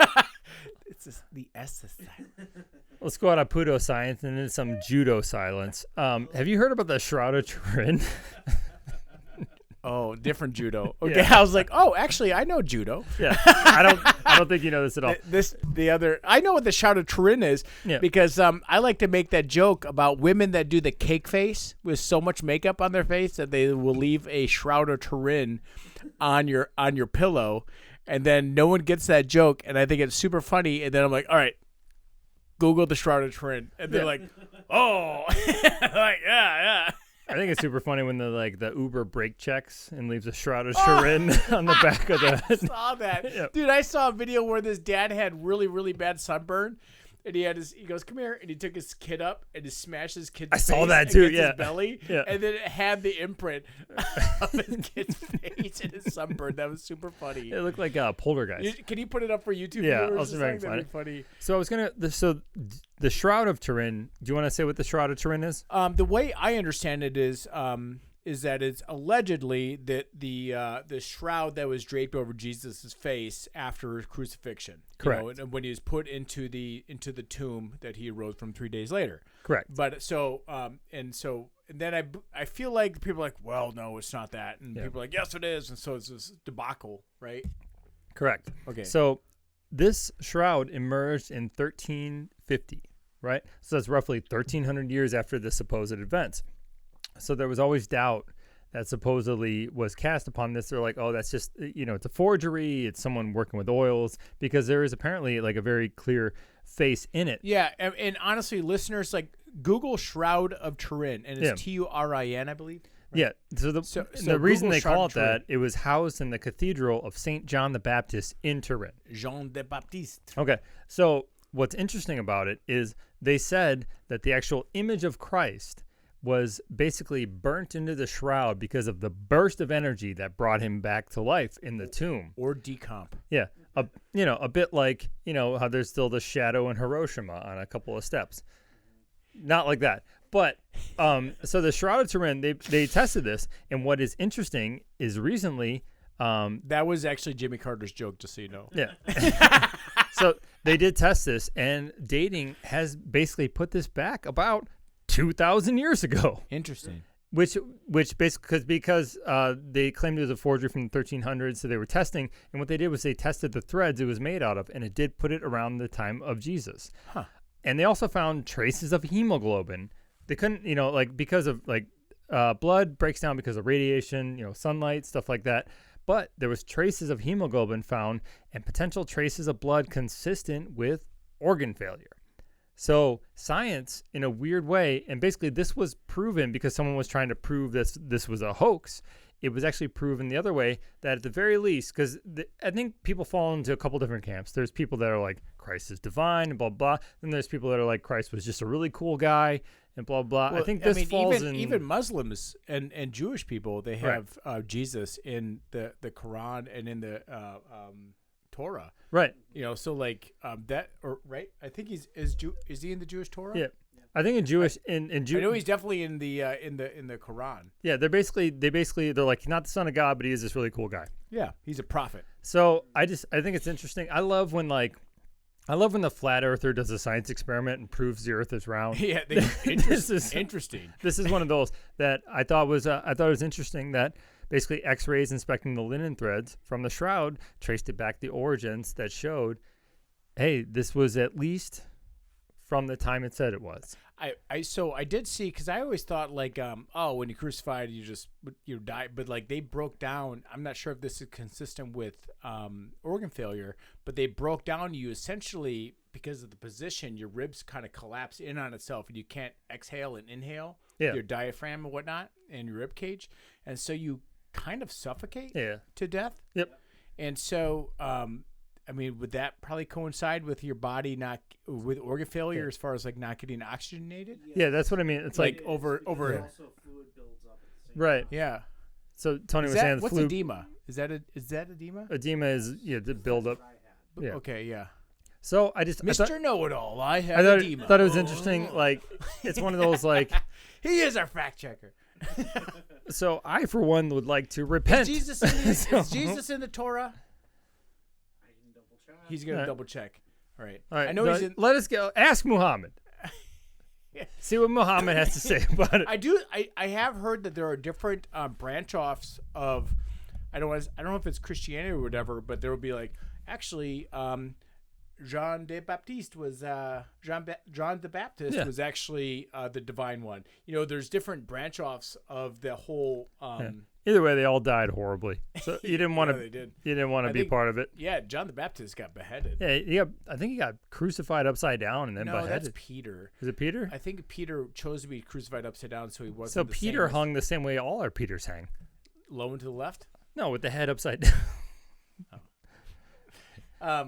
It's just the S is silent. Let's go out of Pudo science and into some judo silence. Have you heard about the Shroud of Turin? Oh, different judo. Okay, yeah. I was like, oh, actually, I know judo. Yeah, I don't think you know this at all. I know what the Shroud of Turin is because I like to make that joke about women that do the cake face with so much makeup on their face that they will leave a Shroud of Turin on your pillow, and then no one gets that joke, and I think it's super funny. And then I'm like, all right, Google the Shroud of Turin, and they're like, oh, like yeah. I think it's super funny when the Uber brake checks and leaves a Shroud of Turin on the back of the. I saw that, dude. I saw a video where this dad had really, really bad sunburn, and he goes, come here, and he took his kid up and he smashed his kid's face. I saw that too. His belly, and then it had the imprint of his kid's face and his sunburn. That was super funny. It looked like a poltergeist. Can you put it up for YouTube? Yeah, viewers? I'll see if I can find it. Funny. So I was the Shroud of Turin. Do you want to say what the Shroud of Turin is? The way I understand it is is that it's allegedly that the shroud that was draped over Jesus' face after his crucifixion. Correct. And when he was put into the tomb that he arose from 3 days later. Correct. But and then I feel like people are like, well, no, it's not that, and people are like, yes, it is, and so it's this debacle, right? Correct. Okay. So this shroud emerged in 1350, right? So that's roughly 1,300 years after the supposed events. So there was always doubt that supposedly was cast upon this. They're like, oh, that's just, it's a forgery. It's someone working with oils, because there is apparently like a very clear face in it. Yeah. And honestly, listeners, like Google Shroud of Turin, and it's Turin, I believe. Right? Yeah. So the reason Google they call it Shroud of that, it was housed in the Cathedral of St. John the Baptist in Turin. Jean the Baptiste. Okay. So what's interesting about it is they said that the actual image of Christ was basically burnt into the shroud because of the burst of energy that brought him back to life in the tomb. Or decomp. Yeah. A bit like, how there's still the shadow in Hiroshima on a couple of steps. Not like that. But so the Shroud of Turin, they tested this. And what is interesting is recently. That was actually Jimmy Carter's joke, just so you know. Yeah. So they did test this, and dating has basically put this back about 2,000 years ago. Interesting. Which basically because they claimed it was a forgery from the 1300s, so they were testing, and what they did was they tested the threads it was made out of, and it did put it around the time of Jesus. Huh. And they also found traces of hemoglobin. They couldn't, because of blood breaks down because of radiation, sunlight, stuff like that. But there was traces of hemoglobin found and potential traces of blood consistent with organ failure. So science, in a weird way, and basically this was proven because someone was trying to prove this was a hoax. It was actually proven the other way, that at the very least, because I think people fall into a couple different camps. There's people that are like, Christ is divine, and blah, blah. Then there's people that are like, Christ was just a really cool guy, and blah, blah. Well, I think this falls in... Even Muslims and Jewish people, they have Jesus in the Quran and in the Torah. Right. So like that, or right? I think is he in the Jewish Torah? Yeah. I think in Jewish in I know he's definitely in the Quran. Yeah, they're like, not the son of God, but he is this really cool guy. Yeah, he's a prophet. So I think it's interesting. I love when the flat earther does a science experiment and proves the earth is round. Yeah, interesting. This is one of those that I thought it was interesting, that basically X-rays inspecting the linen threads from the shroud traced it back the origins that showed, hey, this was at least from the time it said it was. I did see, because I always thought like when you crucified you die, but like they broke down. I'm not sure if this is consistent with organ failure, but they broke down you essentially because of the position. Your ribs kind of collapse in on itself, and you can't exhale and inhale with your diaphragm and whatnot and your rib cage, and so you kind of suffocate to death. Yep. And so would that probably coincide with your body with organ failure as far as like not getting oxygenated? Yeah, that's what I mean. It's like over. Also, fluid builds up at the same right. Yeah. So Tony was saying, what's edema? Is that edema? Edema is the buildup. Yeah. Okay. Yeah. So Mr. Know-it-all, I have edema. I thought it was interesting. Like, it's one of those like he is our fact checker. So I, for one, would like to repent. Is Jesus in the Torah? He's going to double check. All right. I know he's in. Let us go. Ask Muhammad. See what Muhammad has to say about it. I have heard that there are different branch offs of. I don't know if it's Christianity or whatever, but there will be like actually. Jean the Baptiste was John the Baptist was actually the divine one. There's different branch offs of the whole. Either way, they all died horribly. So you didn't want to. They did. You didn't want to be part of it. Yeah, John the Baptist got beheaded. Yeah, I think he got crucified upside down and then beheaded. No, that's Peter. Is it Peter? I think Peter chose to be crucified upside down, so he wasn't. So Peter hung the same way all our Peters hang. Low and to the left. No, with the head upside down.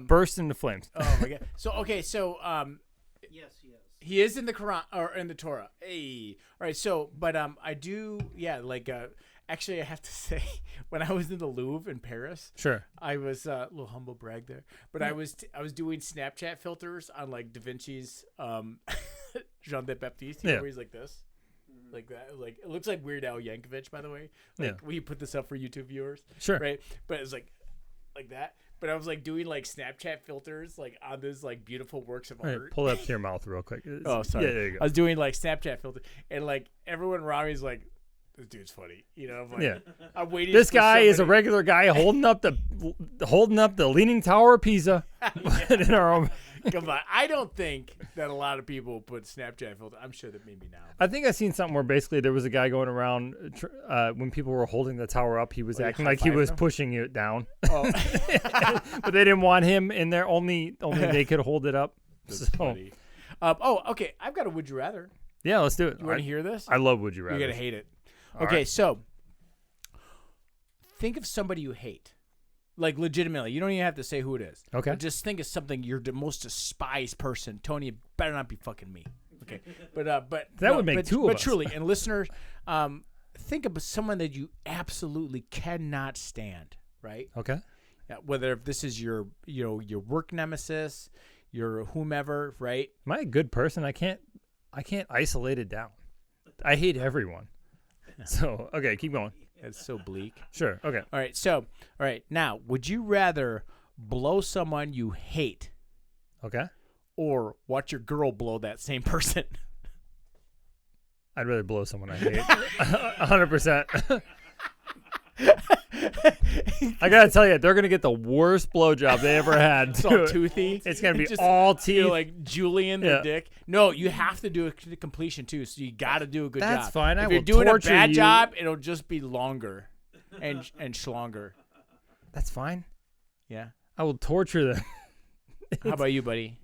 Burst into flames. Oh my god! So yes, he is. He is in the Quran or in the Torah. Hey, all right. So, but I do, actually, I have to say, when I was in the Louvre in Paris, sure, I was a little humble brag there, but I was doing Snapchat filters on like Da Vinci's Jean the Baptiste. Where he's like this. like that. Like it looks like Weird Al Yankovic, by the way. Like we put this up for YouTube viewers, Sure. right? But it's like that. But I was like doing like Snapchat filters like on this like beautiful works of Right, art. pull it up to your mouth real quick. Oh, sorry. Yeah, there you I go. was doing like Snapchat filters, and like everyone around me is like, "This dude's funny," you know. I'm like, Yeah. I'm waiting. This for guy is a somebody- regular guy holding up the Leaning Tower of Pisa. In our own. Come on, I don't think that a lot of people put Snapchat filter. I'm sure that maybe now. I think I seen something where basically there was a guy going around when people were holding the tower up, he was acting like he was them? pushing it down. Oh, But they didn't want him in there. Only they could hold it up. that's So, funny. Okay. I've got a would you rather. yeah, let's do it. You want to hear this? I love Would You Rather. You're gonna hate it. All Okay, right. so think of somebody you hate, like legitimately. You don't even have to say who it is. Okay. But just think of something you're the most despised person. Tony, it better not be fucking me. Okay, but That would make two of But us. truly, and listeners, think of someone that you absolutely cannot stand. Right? Okay. Yeah, whether if this is your your work nemesis, your whomever. Right? Am I a good person? I can't isolate it down. I hate everyone. So, okay, keep going. That's so bleak. Sure. Okay. All right. So, all right. Now, would you rather blow someone you hate Okay. or watch your girl blow that same person? I'd rather blow someone I hate. 100%. I gotta tell you, they're gonna get the worst blowjob they ever had. It's all toothy. It's gonna be Just- all teeth. You're like Julian the Yeah. dick. No, you have to do it to completion too. So you got to do a good job. That's fine. I If you're will doing a torture bad you. job, it'll just be longer and schlonger. That's fine. Yeah. I will torture them. How about you, buddy?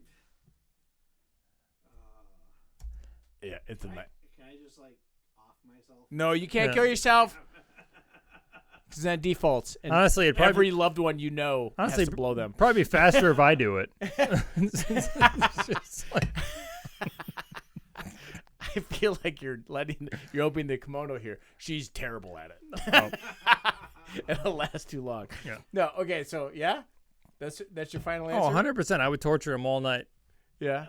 Yeah, it's a. Can I just like off myself? No, you can't Yeah. kill yourself. Because that defaults. And Honestly, it'd probably every loved one you know Honestly, has to blow them. probably be faster if I do it. It's just like- I feel like you're opening the kimono here. She's terrible at it. Oh. It'll last too long. Yeah. No. Okay. So yeah, that's your final answer. Oh, 100%. I would torture him all night. Yeah.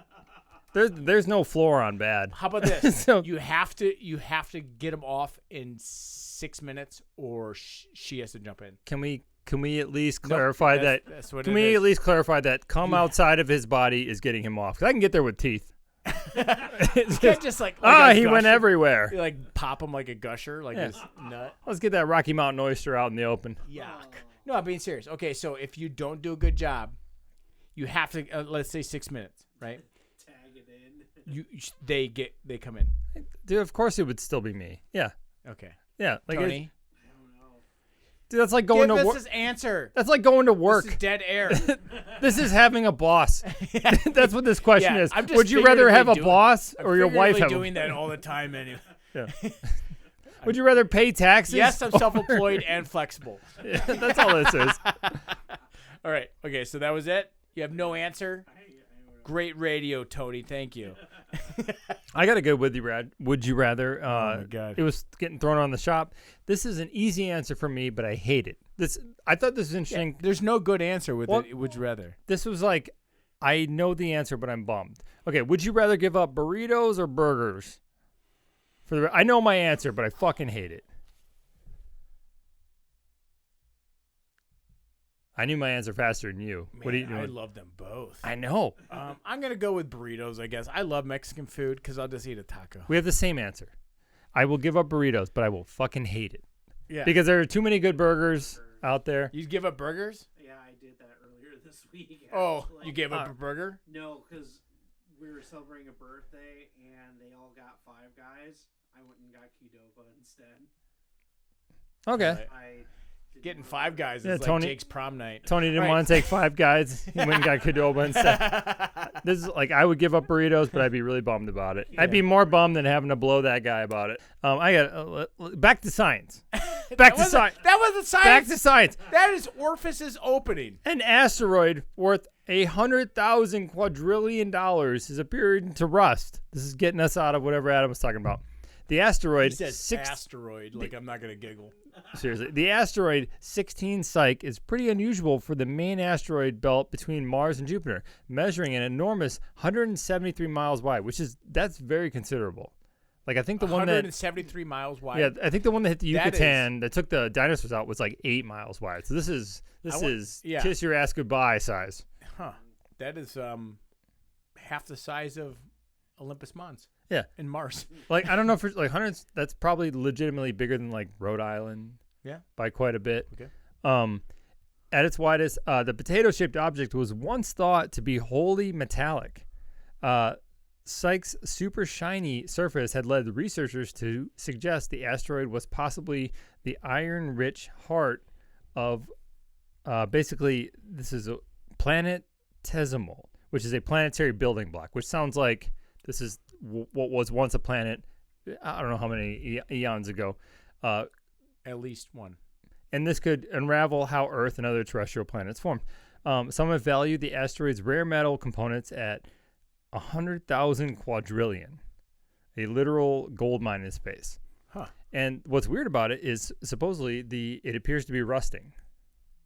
There's no floor on bad. How about this? So- you have to get him off in 6 minutes, or she has to jump in. Can we at least Nope, clarify that's- that? that's what Can it we is. at least clarify that come You- outside of his body is getting him off? 'Cause I can get there with teeth. You can't just like Ah, a he went gusher. everywhere. You, like pop him like a gusher, like Yeah. his nut. Let's get that Rocky Mountain oyster out in the open. Yuck. No, I'm being serious. Okay, so if you don't do a good job, you have to let's say 6 minutes, right? Tag it in. They come in. Dude, of course it would still be me. Yeah. Okay. Yeah. Like Tony, I don't know. dude, that's like going give to us work. his answer. That's like going to This work. is dead air. This is having a boss. That's what this question Yeah, is. I'm just Would you rather have a figuratively boss I'm or your wife figuratively have doing that all the time anyway. Yeah. Would you rather pay taxes? Yes, I'm self-employed and flexible. Yeah, that's all this is. All right. Okay, so that was it. You have no answer. I don't know. Great radio, Tony. Thank you. I got a good would you rather. Oh my God. It was getting thrown on the shop. This is an easy answer for me, but I hate it. I thought this was interesting. There's no good answer with What? it. Would you rather? This was like, I know the answer, but I'm bummed. Okay, would you rather give up burritos or burgers? I know my answer, but I fucking hate it. I knew my answer faster than you. Man, What do you I doing? love them both. I know. I'm gonna go with burritos. I guess I love Mexican food because I'll just eat a taco. We have the same answer. I will give up burritos, but I will fucking hate it. Yeah. Because there are too many good burgers out there. You'd give up burgers? Yeah, I did that earlier this week. Oh, actually. you gave up a burger? No, because we were celebrating a birthday and they all got Five Guys. I went and got Qdoba instead. Okay. I didn't Getting want Five to- Guys Yeah, is like Tony- Jake's prom night. Tony didn't Right. want to take Five Guys. He went and got Qdoba instead. This is like, I would give up burritos, but I'd be really bummed about it. I'd be more bummed than having to blow that guy about it. I got back to science. Back to science. That wasn't science. Back to science. That is Orpheus's opening. An asteroid worth $100,000 quadrillion is appearing to rust. This is getting us out of whatever Adam was talking about. The asteroid He says asteroid. Like I'm not gonna giggle. Seriously, the asteroid 16 Psyche is pretty unusual for the main asteroid belt between Mars and Jupiter, measuring an enormous 173 miles wide, that's very considerable. Like I think the one that 173 miles wide. yeah, I think the one that hit the That Yucatan that took the dinosaurs out was like 8 miles wide. So this is yeah. kiss your ass goodbye size. Huh. That is half the size of Olympus Mons. Yeah. In Mars. Like I don't know if it's like hundreds. That's probably legitimately bigger than like Rhode Island. Yeah. By quite a bit. Okay. At its widest, the potato-shaped object was once thought to be wholly metallic. Psyche's super shiny surface had led researchers to suggest the asteroid was possibly the iron-rich heart of, basically, this is a planetesimal, which is a planetary building block, which sounds like this is what was once a planet, I don't know how many eons ago. At least one. And this could unravel how Earth and other terrestrial planets formed. Some have valued the asteroid's rare metal components at 100,000 quadrillion, a literal gold mine in space. Huh. And what's weird about it is supposedly it appears to be rusting.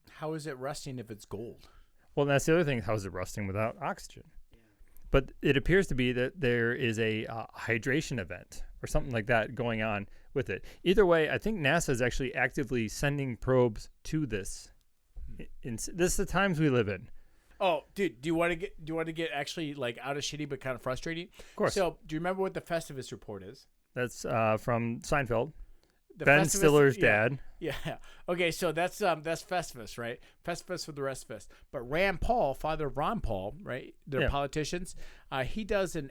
How is it rusting if it's gold? Well, that's the other thing. How is it rusting without oxygen? Yeah. But it appears to be that there is a hydration event or something like that going on with it. Either way, I think NASA is actually actively sending probes to this. This is the times we live in. Oh, dude, do you want to get actually like out of shitty but kind of frustrating? Of course. So, do you remember what the Festivus report is? That's from Seinfeld. The Ben Festivus, Stiller's dad. Yeah. Okay, so that's Festivus, right? Festivus for the rest of us. But Rand Paul, father of Ron Paul, right? They're politicians. He does a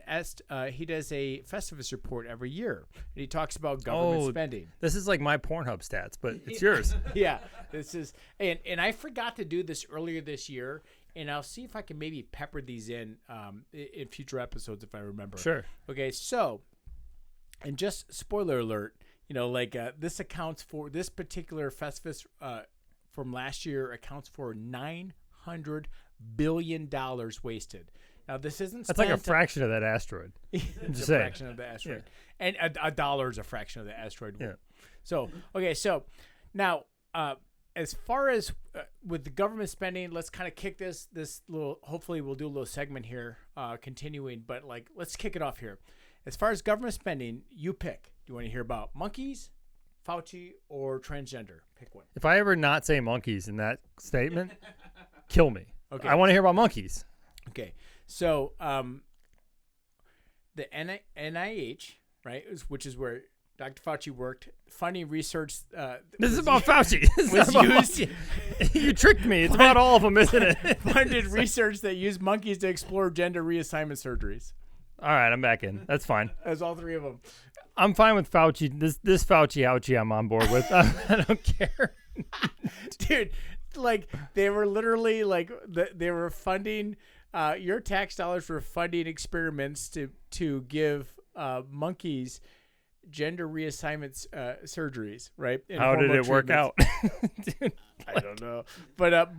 Festivus report every year, and he talks about government spending. This is like my Pornhub stats, but it's yours. Yeah, this is, and I forgot to do this earlier this year, and I'll see if I can maybe pepper these in future episodes if I remember. Sure. Okay, so, and just spoiler alert. You know, like this particular Festivus from last year accounts for $900 billion wasted. Now, this isn't. That's like a fraction of that asteroid. It's a fraction of the asteroid, and a dollar is a fraction of the asteroid. Yeah. So okay, so now as far as with the government spending, let's kind of kick this little. Hopefully, we'll do a little segment here, continuing. But like, let's kick it off here. As far as government spending, you pick. Do you want to hear about monkeys, Fauci, or transgender? Pick one. If I ever not say monkeys in that statement, kill me. Okay. I want to hear about monkeys. Okay. So the NIH, right, which is where Dr. Fauci worked, funding research. This is about Fauci. You tricked me. It's about all of them, isn't it? Funded research that used monkeys to explore gender reassignment surgeries. All right, I'm back in. That's fine. As all three of them. I'm fine with Fauci. This Fauci ouchie I'm on board with. I don't care. Dude, like they were literally like they were funding your tax dollars were funding experiments to give monkeys gender reassignment surgeries, right? And how did it work out? Dude, I don't know. But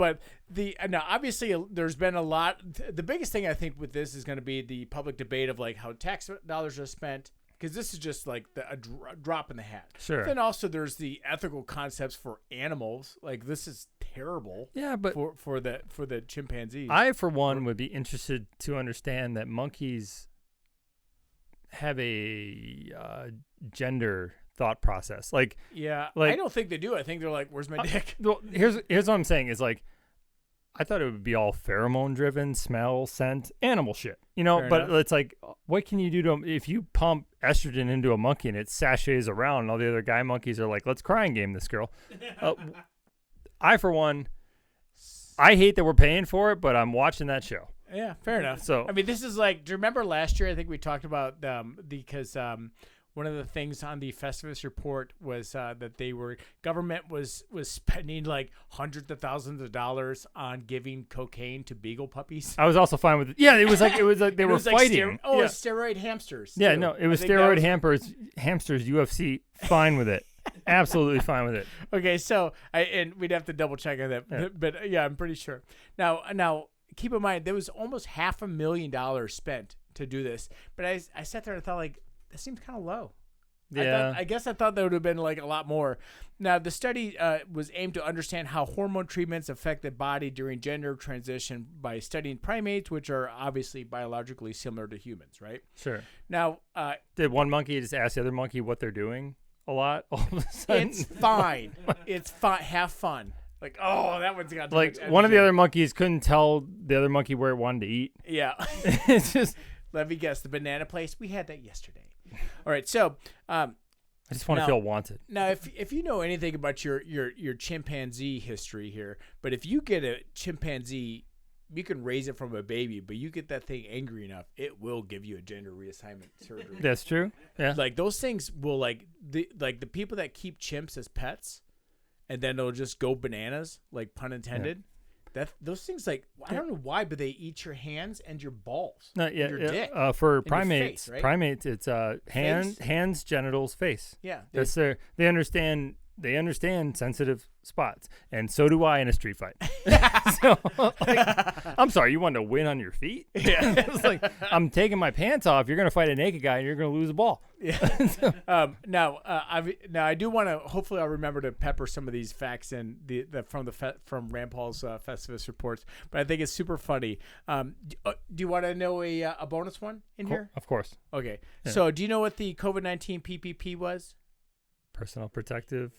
now obviously there's been a lot. The biggest thing I think with this is going to be the public debate of like how tax dollars are spent. Because this is just like a drop in the hat. Sure. Then also there's the ethical concepts for animals. Like this is terrible. Yeah, but for the chimpanzees. I, for one, would be interested to understand that monkeys have a gender thought process. Like, I don't think they do. I think they're like, "Where's my dick?" Well, here's what I'm saying is like, I thought it would be all pheromone driven, smell, scent, animal shit, you know. Fair but enough. it's like, what can you do to if you pump estrogen into a monkey and it sachets around, and all the other guy monkeys are like, let's crying game this girl. I, for one, I hate that we're paying for it, but I'm watching that show. Yeah, fair enough. So I mean, this is like, do you remember last year? I think we talked about because one of the things on the Festivus report was that government was spending like hundreds of thousands of dollars on giving cocaine to beagle puppies. I was also fine with it. Yeah, it was like they were fighting. Steroid hamsters. Yeah, too. no, it was steroid hamsters. UFC, fine with it. Absolutely fine with it. Okay, so and we'd have to double check on that, Yeah. but yeah, I'm pretty sure. Now, keep in mind there was almost $500,000 spent to do this, but I sat there and thought like that seems kind of low. Yeah. I guess I thought there would have been like a lot more. Now, the study was aimed to understand how hormone treatments affect the body during gender transition by studying primates, which are obviously biologically similar to humans, right? Sure. Now, Did one monkey just ask the other monkey what they're doing a lot all of a sudden? it's fine. It's fine. Have fun. Like, oh, that one's got too Like much one of the energy. other monkeys couldn't tell the other monkey where it wanted to eat. Yeah. It's just, Let me guess. The banana place? We had that yesterday. All right. So, I just want to Now- feel wanted. now, if you know anything about your chimpanzee history here, but if you get a chimpanzee, you can raise it from a baby, but you get that thing angry enough, it will give you a gender reassignment surgery. That's true. Yeah. Like those things will the people that keep chimps as pets, and then they'll just go bananas, like pun intended. Those things, like, I don't know why, but they eat your hands and your balls. No, yeah, your yeah. dick. For your primates, face, right? primates, it's hands, genitals, face. Yeah. That's their. They understand sensitive spots, and so do I in a street fight. So, like, I'm sorry, you want to win on your feet? Yeah. It's like I'm taking my pants off. You're gonna fight a naked guy, and you're gonna lose a ball. Yeah. Now I do want to. Hopefully, I'll remember to pepper some of these facts in from Rand Paul's Festivus reports. But I think it's super funny. Do you want to know a bonus one in here? Of course, Okay. Yeah. So, do you know what the COVID-19 PPP was? personal protective.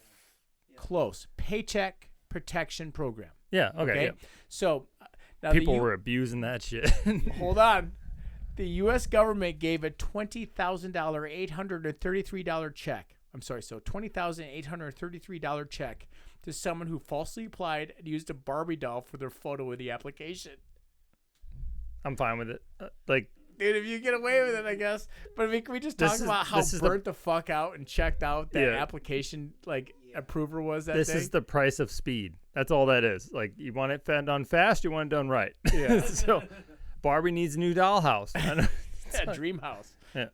Close. Paycheck Protection Program. Yeah. Okay. Okay. Yeah. So now People were abusing that shit. hold on. The U.S. government gave a $20,000 $833 check. I'm sorry, so $20,833 check to someone who falsely applied and used a Barbie doll for their photo in the application. I'm fine with it. Like, Dude, if you get away with it, I guess. But I mean, can we just talk about how burnt the fuck out and checked out that application approver was that this day? is the price of speed. That's all that is. Like, you want it done fast, you want it done right. Yeah. So Barbie needs a new dollhouse. Yeah, dream house. Yeah.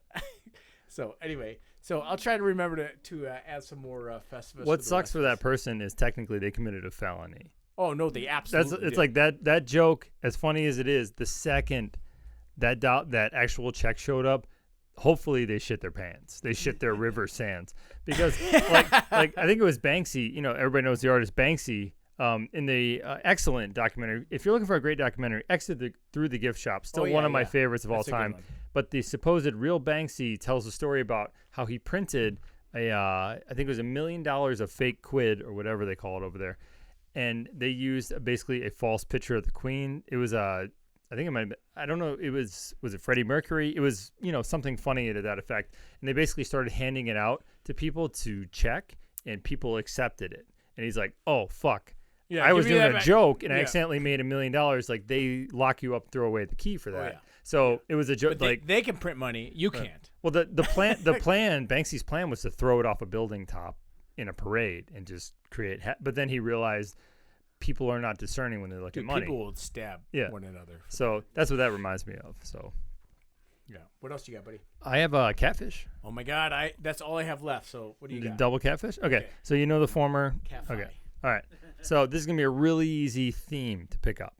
So anyway, I'll try to remember to add some more Festivus. What sucks for that person is technically they committed a felony. Oh no, they absolutely. It's did. like that joke, as funny as it is, the second that actual check showed up, hopefully they shit their pants. They shit their river sands. Because like I think it was Banksy, everybody knows the artist Banksy, in the excellent documentary. If you're looking for a great documentary, Exit Through the Gift Shop, still one of my favorites of all time. But the supposed real Banksy tells a story about how he printed I think it was $1 million of fake quid or whatever they call it over there. And they used basically a false picture of the Queen. It was I think it might have been, I don't know, was it Freddie Mercury? It was, something funny to that effect. And they basically started handing it out to people to check, and people accepted it. And he's like, oh, fuck. Yeah, I was doing a joke, and I Yeah. accidentally made $1 million. Like, they lock you up, throw away the key for that. yeah. So it was a joke. But they can print money. You can't. Well, the plan, Banksy's plan was to throw it off a building top in a parade and just create. But then he realized people are not discerning when they look at money. People will stab one another. So that's what that reminds me of. So Yeah. What else you got, buddy? I have a catfish. Oh my God, that's all I have left. So what do you got? Double catfish. Okay. So the former. Cat Okay. fi. All right. So this is gonna be a really easy theme to pick up.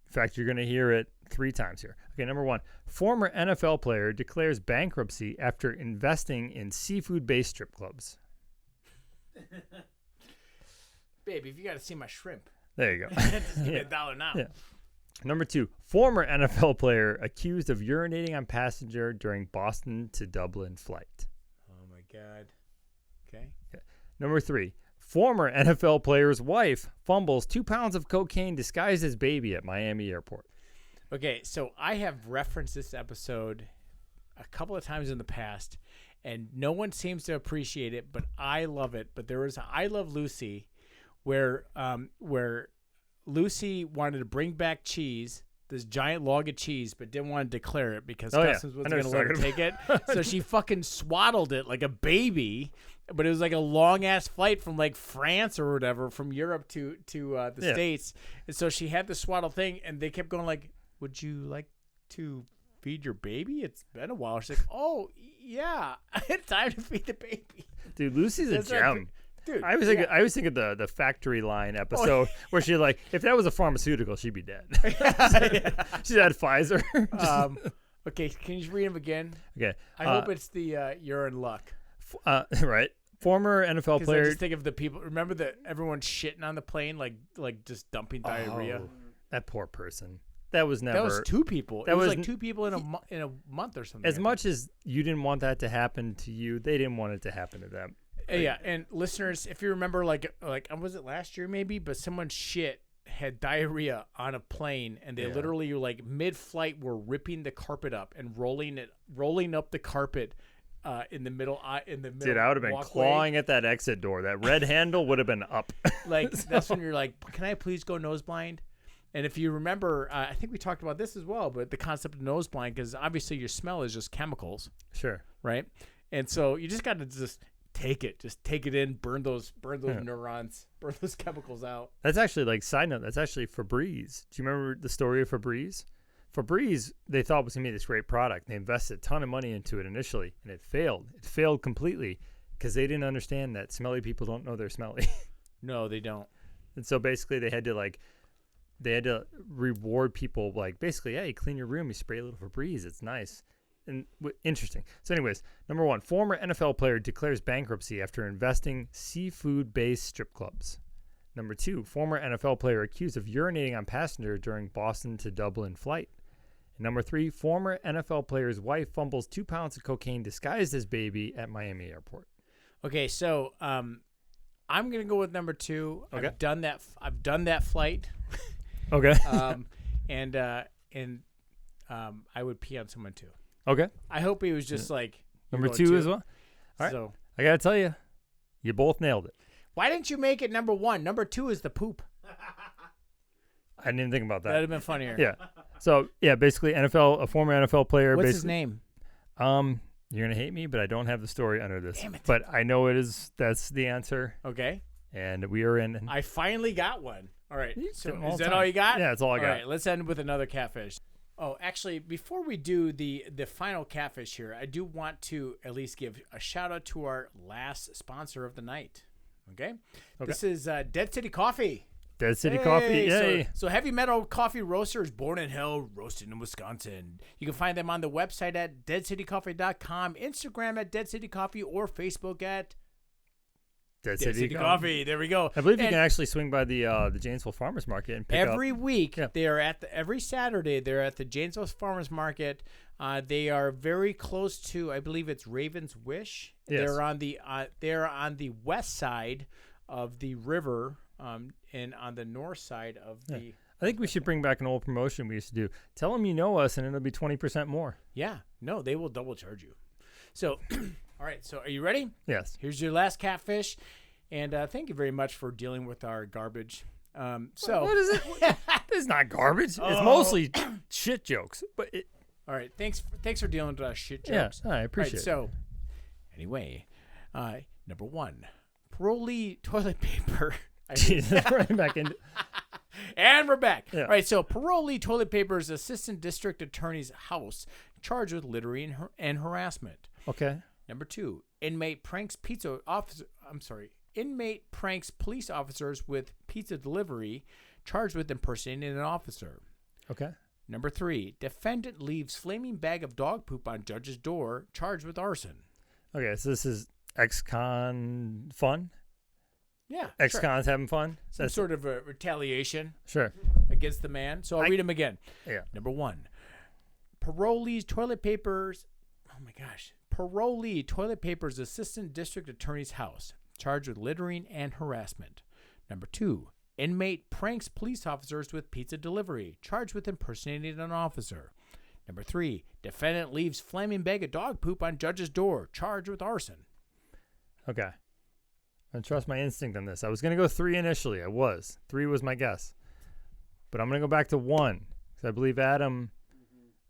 In fact, you're gonna hear it 3 times here. Okay. Number 1, former NFL player declares bankruptcy after investing in seafood-based strip clubs. Baby, if you got to see my shrimp, There you go. just give me $1 now. Yeah. Number 2, former NFL player accused of urinating on passenger during Boston to Dublin flight. Oh my God. Okay. Number 3, former NFL player's wife fumbles 2 pounds of cocaine disguised as baby at Miami airport. Okay, so I have referenced this episode a couple of times in the past, and no one seems to appreciate it, but I love it. But there was a I Love Lucy where Lucy wanted to bring back cheese, this giant log of cheese, but didn't want to declare it because Customs wasn't going to let her take it. So she fucking swaddled it like a baby, but it was like a long-ass flight from like France or whatever, from Europe to the States. And so she had the swaddle thing, and they kept going like, would you like to feed your baby? It's been a while. She's like, oh, yeah, it's time to feed the baby. Dude, Lucy's a gem. Dude, I was thinking the factory line episode where she if that was a pharmaceutical, she'd be dead. She's had Pfizer. Okay, can you read them again? Okay. I hope it's the you're in luck. Right. Former NFL 'Cause I player. just think of the people. Remember that everyone shitting on the plane, like just dumping diarrhea. Oh, that poor person. That was never. That was 2 people. That It was was like 2 people in a month or something. as much as you didn't want that to happen to you, they didn't want it to happen to them. Yeah, and listeners, if you remember, like was it last year maybe? But someone had diarrhea on a plane, and they literally like mid-flight were ripping the carpet up and rolling up the carpet in the middle. Dude, I would have been walkway. clawing at that exit door. That red handle would have been up. Like that's when you're like, can I please go nose blind? And if you remember, I think we talked about this as well, but the concept of nose blind, because obviously your smell is just chemicals, Sure. right? And so you just got to just take it in, burn those neurons, burn those chemicals out. That's actually like side note. That's actually Febreze. Do you remember the story of Febreze? Febreze, they thought was gonna be this great product. They invested a ton of money into it initially, and it failed. It failed completely because they didn't understand that smelly people don't know they're smelly. No, they don't. And so basically, they had to reward people like basically, hey, clean your room, you spray a little Febreze, it's nice. And interesting. So anyways, number 1, former NFL player declares bankruptcy after investing seafood-based strip clubs. Number 2, former NFL player accused of urinating on passenger during Boston to Dublin flight. And number 3, former NFL player's wife fumbles 2 pounds of cocaine disguised as baby at Miami airport. Okay, so I'm gonna go with number 2. Okay. I've done that flight. Okay. And I would pee on someone too. Okay. I hope he was just like Number 2 as well. All right. So I got to tell you, you both nailed it. why didn't you make it number 1? Number 2 is the poop. I didn't even think about That'd that. have been funnier. Yeah. So, yeah, basically a former NFL player. What's his basically, name? You're going to hate me, but I don't have the story under this. Damn it. But I know that's the answer. Okay. And we are in. I finally got one. All right. So All is that time. all you got? Yeah, that's all I got. All right. Let's end with another catfish. Oh, actually, before we do the final catfish here, I do want to at least give a shout out to our last sponsor of the night. Okay. This is Dead City Coffee. Dead City Coffee. Yay. So Heavy Metal Coffee Roasters, born in hell, roasted in Wisconsin. You can find them on the website at deadcitycoffee.com, Instagram at Dead City Coffee, or Facebook at Dead Dead City Coffee. There we go. I believe you And can actually swing by the Janesville Farmers Market and pick every up. week. Yeah. They are every Saturday. They're at the Janesville Farmers Market. They are very close to, I believe it's Raven's Wish. Yes. They're on the west side of the river, and on the north side of the. I think we should bring back an old promotion we used to do. Tell them you know us, and it'll be 20% more. Yeah, no, they will double charge you. So, all right. So, are you ready? Yes. Here's your last catfish, and thank you very much for dealing with our garbage. What is it? It's not garbage. It's mostly shit jokes. But all right. Thanks for dealing with our shit yeah, jokes. I appreciate it. So, anyway, number 1, Pirelli toilet paper. Jesus, right back into. And we're back. Yeah. All right, so Pirelli Toilet Paper's assistant district attorney's house charged with littering and harassment. Okay. Number 2, inmate pranks police officers with pizza delivery, charged with impersonating an officer. Okay. Number 3, defendant leaves flaming bag of dog poop on judge's door, charged with arson. Okay, so this is ex-con fun? Yeah, Ex-cons having fun? some sort of a retaliation Sure. against the man. So I'll read them again. Yeah. Number 1, Pirelli Toilet Paper's, Pirelli Toilet Paper's assistant district attorney's house, charged with littering and harassment. Number 2, inmate pranks police officers with pizza delivery, charged with impersonating an officer. Number 3, defendant leaves flaming bag of dog poop on judge's door, charged with arson. Okay. I trust my instinct on this. I was going to go 3 initially. 3 was my guess. But I'm going to go back to 1 because I believe Adam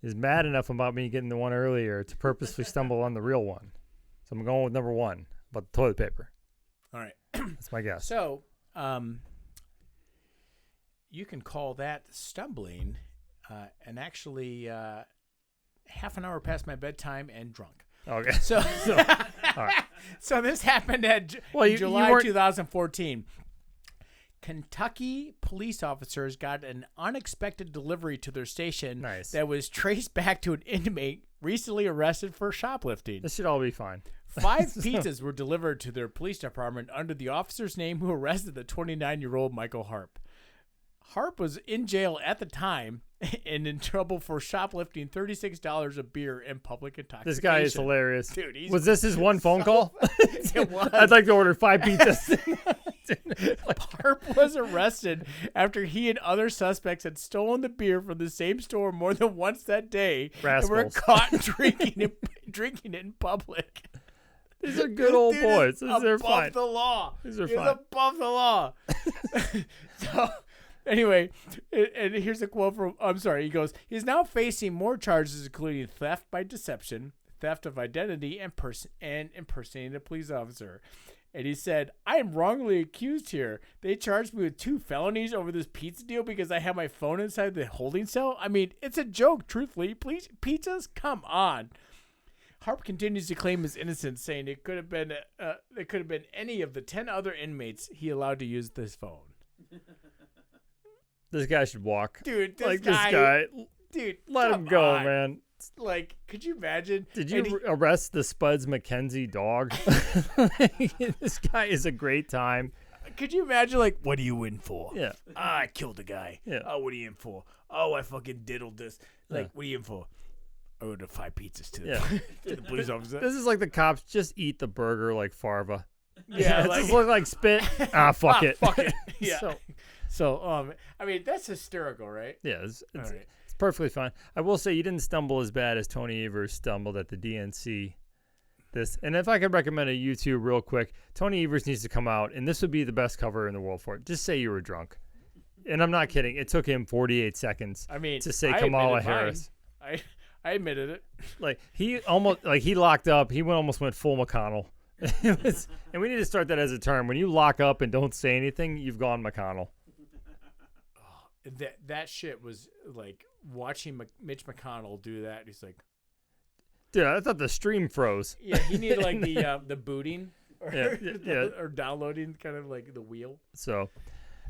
is mad enough about me getting the one earlier to purposely stumble on the real one. So I'm going with number 1 about the toilet paper. All right. That's my guess. So, you can call that stumbling, and actually half an hour past my bedtime and drunk. Okay. So, All right. so this happened at You July weren't- 2014. Kentucky police officers got an unexpected delivery to their station Nice. that was traced back to an inmate recently arrested for shoplifting. This should all be fine. 5 pizzas were delivered to their police department under the officer's name who arrested the 29-year-old Michael Harp. Harp was in jail at the time and in trouble for shoplifting $36 of beer and public intoxication. This guy is hilarious. Dude, was this his one phone call? It was. I'd like to order 5 pizzas. Harp was arrested after he and other suspects had stolen the beer from the same store more than once that day and were caught drinking it in public. These are good old boys. They're fine. Above the law. These are He's fine. above the law. So, anyway, and here's a quote from, he goes, he's now facing more charges, including theft by deception, theft of identity, and impersonating a police officer. And he said, I am wrongly accused here. They charged me with 2 felonies over this pizza deal because I had my phone inside the holding cell. I mean, it's a joke, truthfully. Please, pizzas? Come on. Harp continues to claim his innocence, saying it could have been any of the 10 other inmates he allowed to use this phone. This guy should walk. Dude, this guy. Dude, let him go, on. man. Like, could you imagine? Did you arrest the Spuds McKenzie dog? This guy is a great time. Could you imagine, like, what are you in for? Yeah. I killed a guy. Yeah. Oh, what are you in for? Oh, I fucking diddled this. Like, what are you in for? I ordered 5 pizzas to the police officer. This is like the cops just eat the burger like Farva. Yeah, it just look like spit. Fuck it. Fuck it. Yeah. So, I mean, that's hysterical, right? Yeah, it's perfectly fine. I will say you didn't stumble as bad as Tony Evers stumbled at the DNC. And if I could recommend a YouTube real quick, Tony Evers needs to come out, and this would be the best cover in the world for it. Just say you were drunk. And I'm not kidding. It took him 48 seconds to say Kamala Harris. I admitted it. Like he locked up. He almost went full McConnell. And we need to start that as a term. When you lock up and don't say anything, you've gone McConnell. That shit was like watching Mitch McConnell do that. He's like, dude, I thought the stream froze. Yeah, he needed like the booting or, yeah. or downloading, kind of like the wheel. So,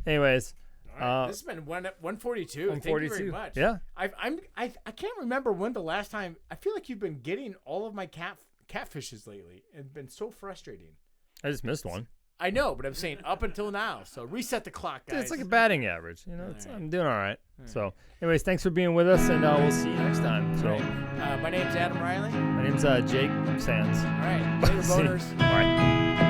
anyways. Right. This has been 142. 142. Thank you very much. Yeah. I can't remember when the last time. I feel like you've been getting all of my catfishes lately, and been so frustrating. I just missed one. I know, but I'm saying up until now. So reset the clock, guys. It's like a batting average. You know, I'm doing all right. So, anyways, thanks for being with us, and we'll see you next time. So, my name's Adam Riley. My name's Jake Sands. All right, later, voters. All right.